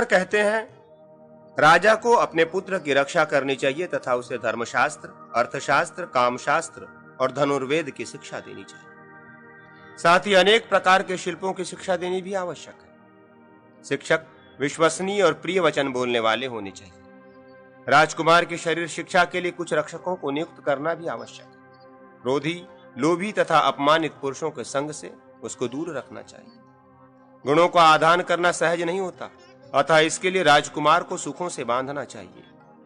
कहते हैं, राजा को अपने पुत्र की रक्षा करनी चाहिए तथा उसे धर्मशास्त्र, अर्थशास्त्र, कामशास्त्र और धनुर्वेद की शिक्षा देनी चाहिए। साथ ही अनेक प्रकार के शिल्पों की शिक्षा देनी भी आवश्यक है। शिक्षक विश्वसनीय और प्रिय वचन बोलने वाले होने चाहिए। राजकुमार की शरीर शिक्षा के लिए कुछ रक्षकों को नियुक्त करना भी आवश्यक है। क्रोधी, लोभी तथा अपमानित पुरुषों के संग से उसको दूर रखना चाहिए। गुणों का आदान करना सहज नहीं होता, अतः इसके लिए राजकुमार को सुखों से बांधना चाहिए।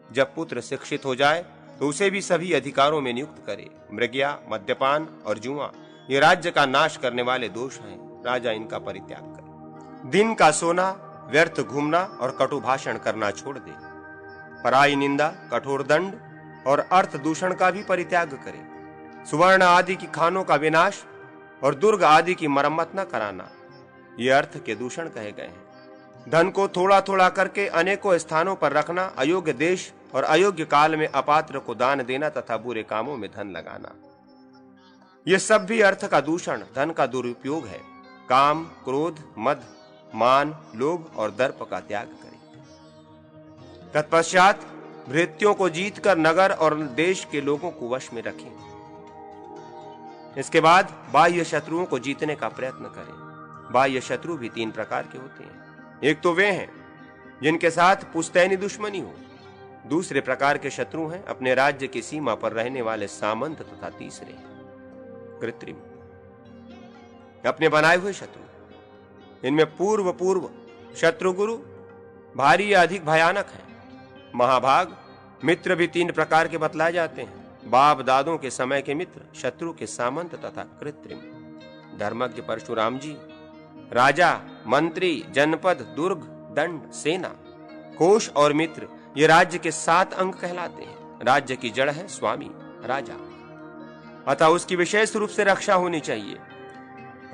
जब पुत्र शिक्षित हो जाए तो उसे भी सभी अधिकारों में नियुक्त करे। मृगया, मद्यपान और जुआ ये राज्य का नाश करने वाले दोष हैं। राजा इनका परित्याग करे। दिन का सोना, व्यर्थ घूमना और कटु भाषण करना छोड़ दे। पराई निंदा, कठोर दंड और अर्थ दूषण का भी परित्याग करे। सुवर्ण आदि की खानों का विनाश और दुर्ग आदि की मरम्मत न कराना, ये अर्थ के दूषण कहे गए हैं। धन को थोड़ा थोड़ा करके अनेकों स्थानों पर रखना, अयोग्य देश और अयोग्य काल में अपात्र को दान देना तथा बुरे कामों में धन लगाना, ये सब भी अर्थ का दूषण, धन का दुरुपयोग है। काम, क्रोध, मद, मान, लोभ और दर्प का त्याग करें। तत्पश्चात भृत्यों को जीतकर नगर और देश के लोगों को वश में रखें। इसके बाद बाह्य शत्रुओं को जीतने का प्रयत्न करें। बाह्य शत्रु भी 3 प्रकार के होते हैं। एक तो वे हैं जिनके साथ पुश्तैनी दुश्मनी हो। दूसरे प्रकार के शत्रु हैं अपने राज्य की सीमा पर रहने वाले सामंत तथा तीसरे कृत्रिम, अपने बनाए हुए शत्रु। इनमें पूर्व शत्रुगुरु भारी या अधिक भयानक है। महाभाग मित्र भी 3 प्रकार के बतलाए जाते हैं। बाप दादों के समय के मित्र, शत्रु के सामंत तथा कृत्रिम। धर्मज्ञ परशुराम जी राजा, मंत्री, जनपद, दुर्ग, दंड, सेना, कोष और मित्र ये राज्य के 7 अंग कहलाते हैं। राज्य की जड़ है स्वामी, राजा, अतः उसकी विशेष रूप से रक्षा होनी चाहिए।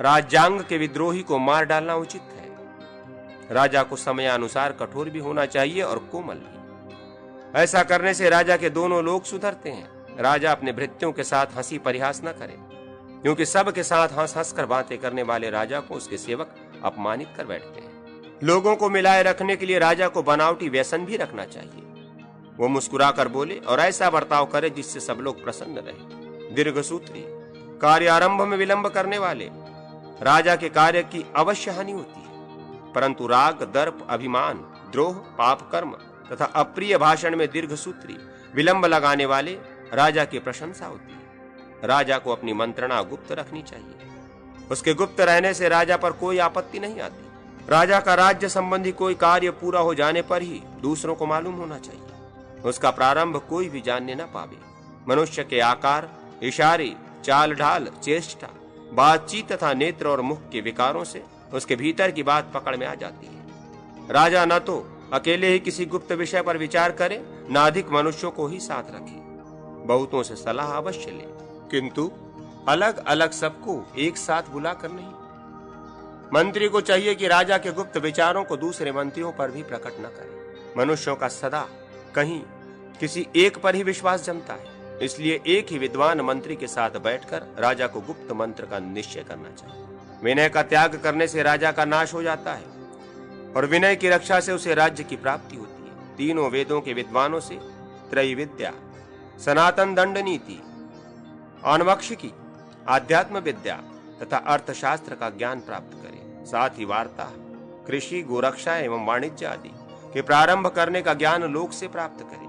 राज्यांग के विद्रोही को मार डालना उचित है। राजा को समयानुसार कठोर भी होना चाहिए और कोमल भी। ऐसा करने से राजा के दोनों लोग सुधरते हैं। राजा अपने भृत्यों के साथ हंसी परिहास न करे, क्योंकि सब के साथ हंस हंस कर बातें करने वाले राजा को उसके सेवक अपमानित कर बैठते हैं। लोगों को मिलाए रखने के लिए राजा को बनावटी व्यसन भी रखना चाहिए। वो मुस्कुरा कर बोले और ऐसा बर्ताव करे जिससे सब लोग प्रसन्न रहे। दीर्घसूत्री, कार्य आरंभ में विलंब करने वाले राजा के कार्य की अवश्य हानि होती है, परंतु राग, दर्प, अभिमान, द्रोह, पाप कर्म तथा अप्रिय भाषण में दीर्घसूत्री, विलंब लगाने वाले राजा की प्रशंसा होती है। राजा को अपनी मंत्रणा गुप्त रखनी चाहिए। उसके गुप्त रहने से राजा पर कोई आपत्ति नहीं आती। राजा का राज्य संबंधी कोई कार्य पूरा हो जाने पर ही दूसरों को मालूम होना चाहिए। उसका प्रारंभ कोई भी जानने न पावे। मनुष्य के आकार, इशारे, चाल ढाल, चेष्टा, बातचीत तथा नेत्र और मुख के विकारों से उसके भीतर की बात पकड़ में आ जाती है। राजा न तो अकेले ही किसी गुप्त विषय पर विचार करे, न अधिक मनुष्यों को ही साथ रखे। बहुतों से सलाह अवश्य ले, किंतु अलग अलग सबको एक साथ बुलाकर नहीं। मंत्री को चाहिए कि राजा के गुप्त विचारों को दूसरे मंत्रियों पर भी प्रकट न करे। मनुष्यों का सदा कहीं किसी एक पर ही विश्वास जमता है, इसलिए एक ही विद्वान मंत्री के साथ बैठकर राजा को गुप्त मंत्र का निश्चय करना चाहिए। विनय का त्याग करने से राजा का नाश हो जाता है और विनय की रक्षा से उसे राज्य की प्राप्ति होती है। 3 वेदों के विद्वानों से त्रैविद्या, सनातन दंड नीति, आन्वक्षिकी, आध्यात्म विद्या तथा अर्थशास्त्र का ज्ञान प्राप्त करें। साथ ही वार्ता, कृषि, गोरक्षा एवं वाणिज्य आदि के प्रारंभ करने का ज्ञान लोक से प्राप्त करें।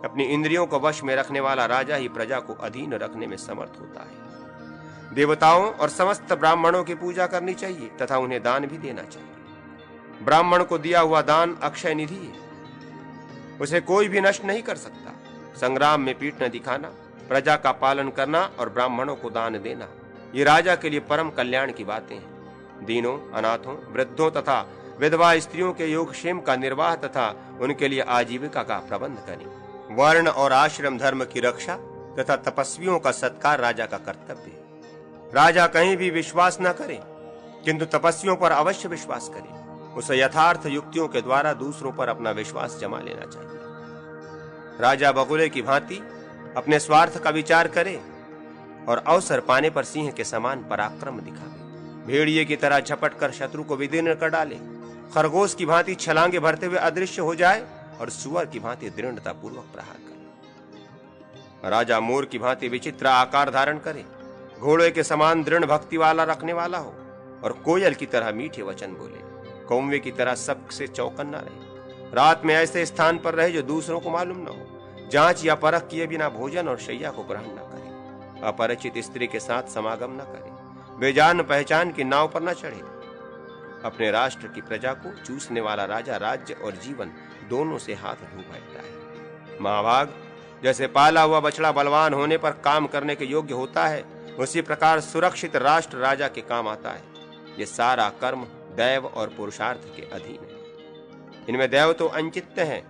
अपनी इंद्रियों को वश में रखने वाला राजा ही प्रजा को अधीन रखने में समर्थ होता है। देवताओं और समस्त ब्राह्मणों की पूजा करनी चाहिए तथा उन्हें दान भी देना चाहिए। ब्राह्मण को दिया हुआ दान अक्षय निधि है, उसे कोई भी नष्ट नहीं कर सकता। संग्राम में पीठ न दिखाना, प्रजा का पालन करना और ब्राह्मणों को दान देना, ये राजा के लिए परम कल्याण की बातें हैं। दीनों, अनाथों, वृद्धों तथा विधवा स्त्रियों के योगक्षेम का निर्वाह तथा उनके लिए आजीविका का प्रबंध करें। वर्ण और आश्रम धर्म की रक्षा तथा तपस्वियों का सत्कार राजा का कर्तव्य है। राजा कहीं भी विश्वास न करे, किंतु तपस्वियों पर अवश्य विश्वास करे। उसे यथार्थ युक्तियों के द्वारा दूसरों पर अपना विश्वास जमा लेना चाहिए। राजा बगुले की भांति अपने स्वार्थ का विचार करे और अवसर पाने पर सिंह के समान पराक्रम दिखावे। भेड़िए की तरह झपट कर शत्रु को विदीर्ण कर डाले खरगोश की भांति छलांगे भरते हुए अदृश्य हो जाए और सुअर की भांति दृढ़ता पूर्वक प्रहार करे। राजा मोर की भांति विचित्र आकार धारण करे, घोड़े के समान दृढ़ भक्ति वाला रखने वाला हो और कोयल की तरह मीठे वचन बोले, कौवे की तरह सबसे चौकन्ना रहे, रात में ऐसे स्थान पर रहे जो दूसरों को मालूम न हो, जांच या परख किए बिना भोजन और शैया को ग्रहण न करे, अपरिचित स्त्री के साथ समागम न करे, बेजान पहचान की नाव पर न चढ़े। अपने राष्ट्र की प्रजा को चूसने वाला राजा राज्य और जीवन दोनों से हाथ धो बैठता है। महाभाग, जैसे पाला हुआ बछड़ा बलवान होने पर काम करने के योग्य होता है, उसी प्रकार सुरक्षित राष्ट्र राजा के काम आता है। ये सारा कर्म दैव और पुरुषार्थ के अधीन है। इनमें दैव तो अंचित्य है,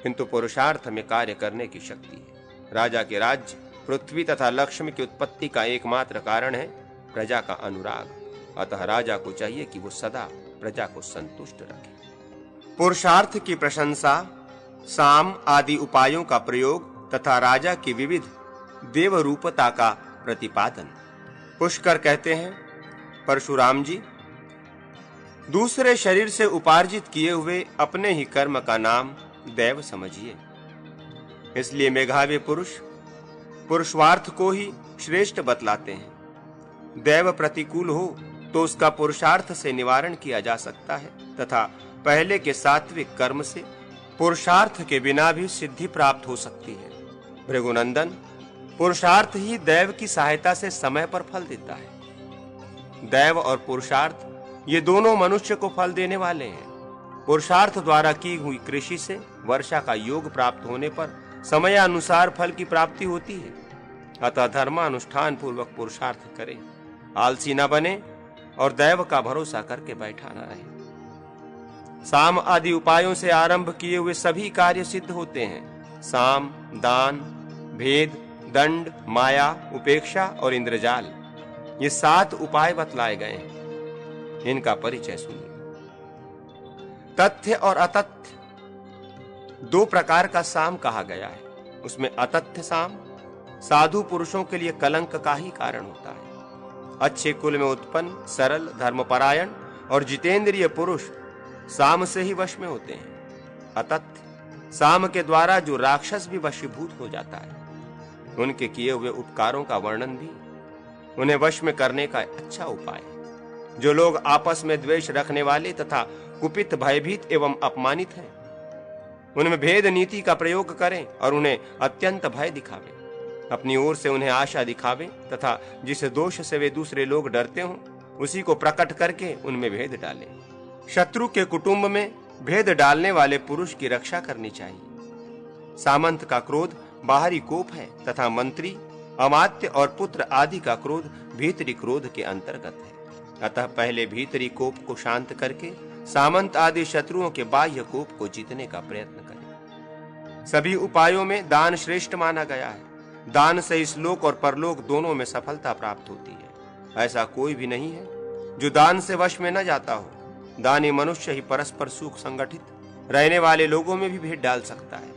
किंतु पुरुषार्थ में कार्य करने की शक्ति है। राजा के राज्य, पृथ्वी तथा लक्ष्मी की उत्पत्ति का एकमात्र कारण है प्रजा का अनुराग। अतः राजा को चाहिए कि वो सदा प्रजा को संतुष्ट रखे। पुरुषार्थ की प्रशंसा, साम आदि उपायों का प्रयोग तथा राजा की विविध देव रूपता का प्रतिपादन। पुष्कर कहते हैं, परशुराम जी, दूसरे शरीर से उपार्जित किए हुए अपने ही कर्म का नाम दैव समझिए। इसलिए मेघावी पुरुष पुरुषार्थ को ही श्रेष्ठ बतलाते हैं। दैव प्रतिकूल हो तो उसका पुरुषार्थ से निवारण किया जा सकता है तथा पहले के सात्विक कर्म से पुरुषार्थ के बिना भी सिद्धि प्राप्त हो सकती है। भृगुनंदन, पुरुषार्थ ही दैव की सहायता से समय पर फल देता है। दैव और पुरुषार्थ ये दोनों मनुष्य को फल देने वाले हैं। पुरुषार्थ द्वारा की हुई कृषि से वर्षा का योग प्राप्त होने पर समयानुसार फल की प्राप्ति होती है। अतः धर्मानुष्ठान पूर्वक पुरुषार्थ करे, आलसी न बने और दैव का भरोसा करके बैठा न रहे। साम आदि उपायों से आरंभ किए हुए सभी कार्य सिद्ध होते हैं। साम, दान, भेद, दंड, माया, उपेक्षा और इंद्रजाल, ये 7 उपाय बतलाए गए हैं। इनका परिचय सुनिए। तथ्य और अतथ्य 2 प्रकार का साम कहा गया है। उसमें अतथ्य साम साधु पुरुषों के लिए कलंक का ही कारण होता है। अच्छे कुल में उत्पन्न, सरल, धर्मपरायण और जितेंद्रिय पुरुष साम से ही वश में होते हैं। अतथ्य साम के द्वारा जो राक्षस भी वशीभूत हो जाता है। उनके किए हुए उपकारों का वर्णन भी उन्हें वश में करने का अच्छा उपाय है। जो लोग आपस में द्वेष रखने वाले तथा कुपित, भयभीत एवं अपमानित हैं, उनमें भेद नीति का प्रयोग करें और उन्हें अत्यंत भय दिखावे। अपनी ओर से उन्हें आशा दिखावे तथा जिस दोष से वे दूसरे लोग डरते हों, उसी को प्रकट करके उनमें भेद डालें। शत्रु के कुटुंब में भेद डालने वाले पुरुष की रक्षा करनी चाहिए। सामंत का क्रोध बाहरी कोप है तथा मंत्री, अमात्य और पुत्र आदि का क्रोध भीतरी क्रोध के अंतर्गत है। अतः पहले भीतरी कोप को शांत करके सामंत आदि शत्रुओं के बाह्य कोप को जीतने का प्रयत्न करें। सभी उपायों में दान श्रेष्ठ माना गया है। दान से इस लोक और परलोक दोनों में सफलता प्राप्त होती है। ऐसा कोई भी नहीं है जो दान से वश में न जाता हो। दानी मनुष्य ही परस्पर सुख संगठित रहने वाले लोगों में भी भेद डाल सकता है।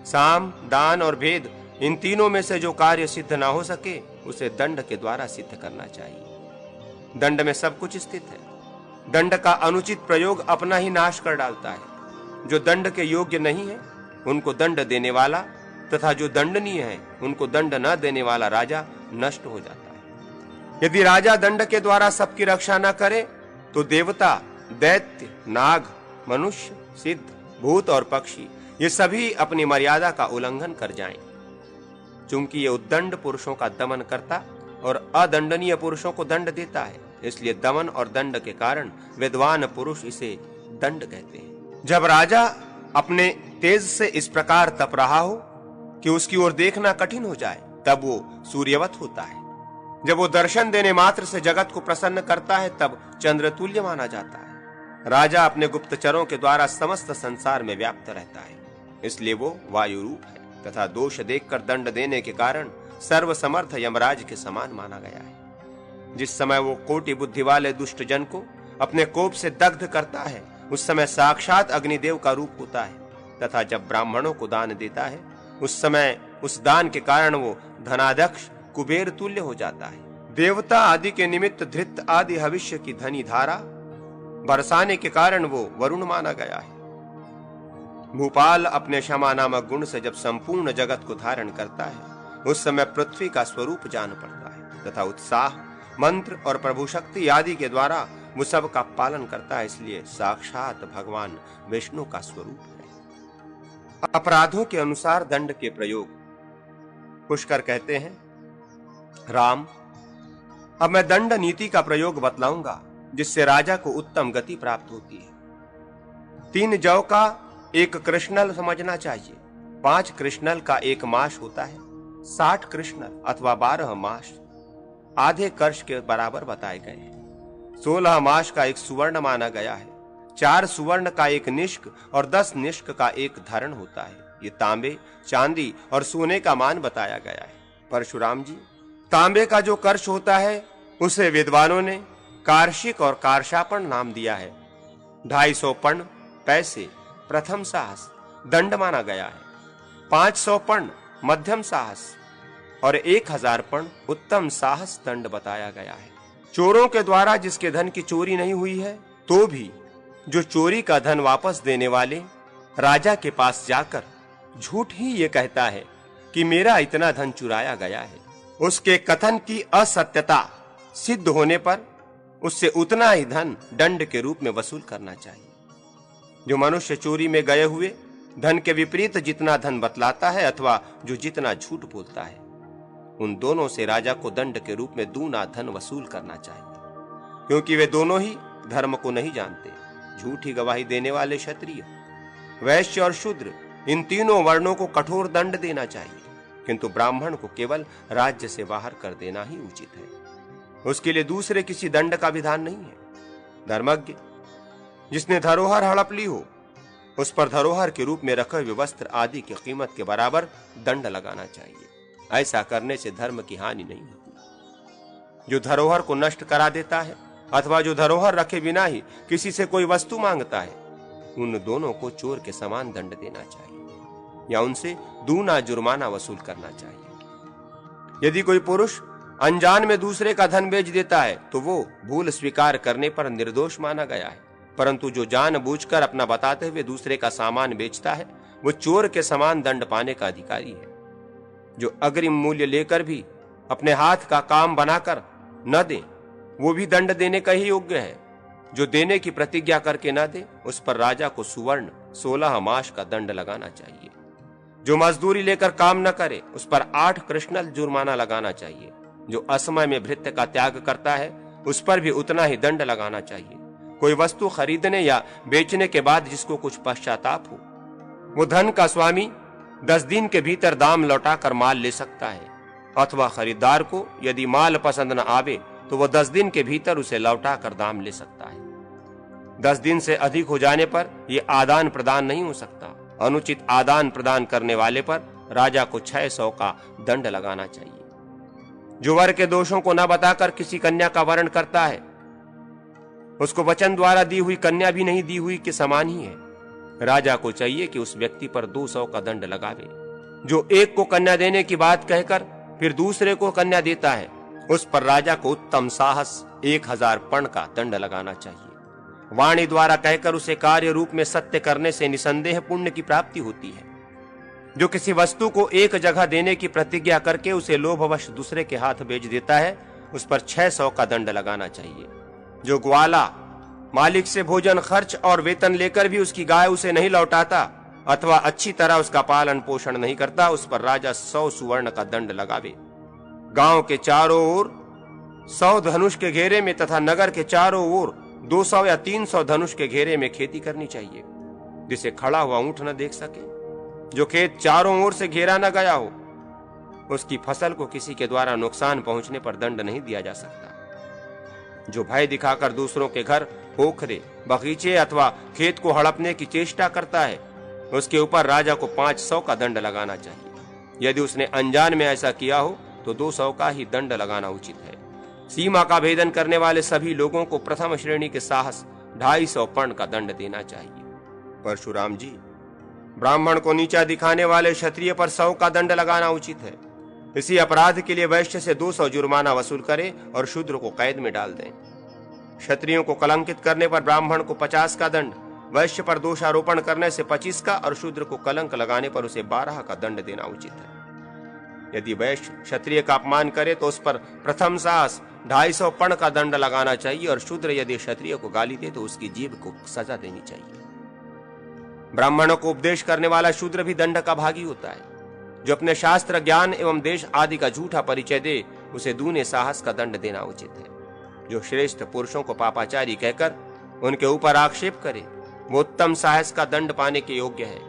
साम, दान और भेद, इन तीनों में से जो कार्य सिद्ध ना हो सके उसे दंड के द्वारा सिद्ध करना चाहिए। दंड में सब कुछ स्थित है। दंड का अनुचित प्रयोग अपना ही नाश कर डालता है। जो दंड के योग्य नहीं है उनको दंड देने वाला तथा जो दंडनीय है उनको दंड न देने वाला राजा नष्ट हो जाता है। यदि राजा दंड के द्वारा सबकी रक्षा न करे तो देवता, दैत्य, नाग, मनुष्य, सिद्ध, भूत और पक्षी ये सभी अपनी मर्यादा का उल्लंघन कर जाएं। चूंकि ये उद्दंड पुरुषों का दमन करता और अदंडनीय पुरुषों को दंड देता है, इसलिए दमन और दंड के कारण विद्वान पुरुष इसे दंड कहते हैं। जब राजा अपने तेज से इस प्रकार तप रहा हो कि उसकी ओर देखना कठिन हो जाए, तब वो सूर्यवत होता है। जब वो दर्शन देने मात्र से जगत को प्रसन्न करता है, तब चंद्रतुल्य माना जाता है। राजा अपने गुप्तचरों के द्वारा समस्त संसार में व्याप्त रहता है, इसलिए वो वायु रूप है तथा दोष देखकर दंड देने के कारण सर्वसमर्थ यमराज के समान माना गया है। जिस समय वो कोटि बुद्धि वाले दुष्ट जन को अपने कोप से दग्ध करता है, उस समय साक्षात अग्निदेव का रूप होता है तथा जब ब्राह्मणों को दान देता है, उस समय उस दान के कारण वो धनाध्यक्ष कुबेर तुल्य हो जाता है। देवता आदि के निमित्त धृत आदि भविष्य की धनी धारा बरसाने के कारण वो वरुण माना गया है। भूपाल अपने क्षमा नामक गुण से जब संपूर्ण जगत को धारण करता है, उस समय पृथ्वी का स्वरूप जान पड़ता है तथा उत्साह, मंत्र और प्रभु शक्ति आदि के द्वारा वो सब का पालन करता है। इसलिए साक्षात भगवान विष्णु का स्वरूप है। अपराधों के अनुसार दंड के प्रयोग। पुष्कर कहते हैं, राम, अब मैं दंड नीति का प्रयोग बतलाऊंगा जिससे राजा को उत्तम गति प्राप्त होती है। 3 जौ का 1 कृष्णल समझना चाहिए। 5 कृष्णल का 1 मास होता है। 60 कृष्णल अथवा 12 मास आधे कर्ष के बराबर बताए गए हैं। 16 मास का 1 सुवर्ण माना गया है। 4 सुवर्ण का 1 निष्क और 10 निष्क का 1 धरण होता है। ये तांबे, चांदी और सोने का मान बताया गया है। परशुराम जी, तांबे का जो कर्ष होता है उसे विद्वानों ने कार्षिक और कार्षापण नाम दिया है। 250 पर्ण पैसे प्रथम साहस दंड माना गया है। 500 पर्ण मध्यम साहस और 1000 पर्ण उत्तम साहस दंड बताया गया है। चोरों के द्वारा जिसके धन की चोरी नहीं हुई है, तो भी जो चोरी का धन वापस देने वाले राजा के पास जाकर झूठ ही ये कहता है कि मेरा इतना धन चुराया गया है, उसके कथन की असत्यता सिद्ध होने पर उससे उतना ही धन दंड के रूप में वसूल करना चाहिए। जो मनुष्य चोरी में गए हुए धन के विपरीत जितना धन बतलाता है अथवा जो जितना झूठ बोलता है, उन दोनों से राजा को दंड के रूप में दूना धन वसूल करना चाहिए, क्योंकि वे दोनों ही धर्म को नहीं जानते। झूठी गवाही देने वाले क्षत्रिय, वैश्य और शूद्र, इन तीनों वर्णों को कठोर दंड देना चाहिए, किंतु ब्राह्मण को केवल राज्य से बाहर कर देना ही उचित है। उसके लिए दूसरे किसी दंड का विधान नहीं है। धर्मज्ञ जिसने धरोहर हड़प ली हो, उस पर धरोहर के रूप में रखे हुए वस्त्र आदि की कीमत के बराबर दंड लगाना चाहिए। ऐसा करने से धर्म की हानि नहीं होती। जो धरोहर को नष्ट करा देता है अथवा जो धरोहर रखे बिना ही किसी से कोई वस्तु मांगता है, उन दोनों को चोर के समान दंड देना चाहिए या उनसे दूना जुर्माना वसूल करना चाहिए। यदि कोई पुरुष अनजान में दूसरे का धन बेच देता है तो वो भूल स्वीकार करने पर निर्दोष माना गया है, परंतु जो जानबूझकर अपना बताते हुए दूसरे का सामान बेचता है, वो चोर के समान दंड पाने का अधिकारी है। जो अग्रिम मूल्य लेकर भी अपने हाथ का काम बनाकर न दे, वो भी दंड देने का ही योग्य है। जो देने की प्रतिज्ञा करके न दे, उस पर राजा को सुवर्ण 16 मास का दंड लगाना चाहिए। जो मजदूरी लेकर काम न करे, उस पर 8 कृष्णल जुर्माना लगाना चाहिए। जो असमय में भृत्य का त्याग करता है, उस पर भी उतना ही दंड लगाना चाहिए। कोई वस्तु खरीदने या बेचने के बाद जिसको कुछ पश्चाताप हो, वो धन का स्वामी 10 दिन के भीतर दाम लौटाकर माल ले सकता है, अथवा खरीदार को यदि माल पसंद न आवे तो वो 10 दिन के भीतर उसे लौटाकर दाम ले सकता है। 10 दिन से अधिक हो जाने पर यह आदान प्रदान नहीं हो सकता। अनुचित आदान प्रदान करने वाले पर राजा को 600 का दंड लगाना चाहिए। जो वर के दोषों को न बताकर किसी कन्या का वरण करता है, उसको वचन द्वारा दी हुई कन्या भी नहीं दी हुई के समान ही है। राजा को चाहिए कि उस व्यक्ति पर 200 का दंड लगावे। जो एक को कन्या देने की बात कहकर फिर दूसरे को कन्या देता है, उस पर राजा को उत्तम साहस 1000 पर्ण का दंड लगाना चाहिए। वाणी द्वारा कहकर उसे कार्य रूप में सत्य करने से निसंदेह पुण्य की प्राप्ति होती है। जो किसी वस्तु को एक जगह देने की प्रतिज्ञा करके उसे लोभवश दूसरे के हाथ बेच देता है, उस पर 600 का दंड लगाना चाहिए। जो ग्वाला मालिक से भोजन खर्च और वेतन लेकर भी उसकी गाय उसे नहीं लौटाता अथवा अच्छी तरह उसका पालन पोषण नहीं करता, उस पर राजा 100 सुवर्ण का दंड लगावे। गांव के चारों ओर 100 धनुष के घेरे में तथा नगर के चारों ओर 200 या 300 धनुष के घेरे में खेती करनी चाहिए, जिसे खड़ा हुआ ऊंट न देख सके। जो खेत चारों ओर से घेरा न गया हो, उसकी फसल को किसी के द्वारा नुकसान पहुंचने पर दंड नहीं दिया जा सकता। जो भय दिखाकर दूसरों के घर, पोखरे, बगीचे अथवा खेत को हड़पने की चेष्टा करता है, उसके ऊपर राजा को 500 का दंड लगाना चाहिए। यदि उसने अनजान में ऐसा किया हो तो 200 का ही दंड लगाना उचित है। सीमा का भेदन करने वाले सभी लोगों को प्रथम श्रेणी के साहस 250 पर्ण का दंड देना चाहिए। परशुराम जी, ब्राह्मण को नीचा दिखाने वाले क्षत्रिय पर 100 का दंड लगाना उचित है। इसी अपराध के लिए वैश्य से 200 जुर्माना वसूल करें और शूद्र को कैद में डाल दें। क्षत्रियों को कलंकित करने पर ब्राह्मण को 50 का दंड, वैश्य पर दोषारोपण करने से 25 का और शूद्र को कलंक लगाने पर उसे 12 का दंड देना उचित है। यदि वैश्य क्षत्रिय का अपमान करे तो उस पर प्रथम साहस 250 पण का दंड लगाना चाहिए और शूद्र यदि क्षत्रिय को गाली दे तो उसकी जीभ को सजा देनी चाहिए। ब्राह्मणों को उपदेश करने वाला शूद्र भी दंड का भागी होता है। जो अपने शास्त्र ज्ञान एवं देश आदि का झूठा परिचय दे उसे दूने साहस का दंड देना उचित है। जो श्रेष्ठ पुरुषों को पापाचारी कहकर उनके ऊपर आक्षेप करे वो उत्तम साहस का दंड पाने के योग्य है।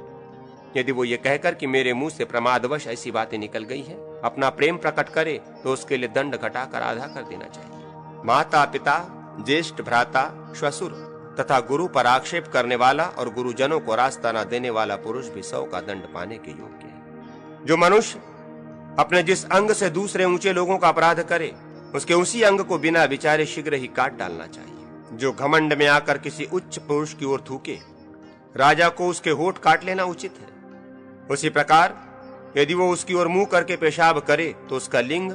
यदि वो ये कहकर कि मेरे मुंह से प्रमादवश ऐसी बातें निकल गई हैं, अपना प्रेम प्रकट करे तो उसके लिए दंड घटाकर आधा कर देना चाहिए। माता पिता, ज्येष्ठ भ्राता, श्वशुर तथा गुरु पर आक्षेप करने वाला और गुरुजनों को रास्ता न देने वाला पुरुष भी 100 का दंड पाने के योग्य है। जो मनुष्य अपने जिस अंग से दूसरे ऊंचे लोगों का अपराध करे उसके उसी अंग को बिना विचारे शीघ्र ही काट डालना चाहिए। जो घमंड में आकर किसी उच्च पुरुष की ओर थूके, राजा को उसके होठ काट लेना उचित है। उसी प्रकार यदि वो उसकी ओर मुंह करके पेशाब करे तो उसका लिंग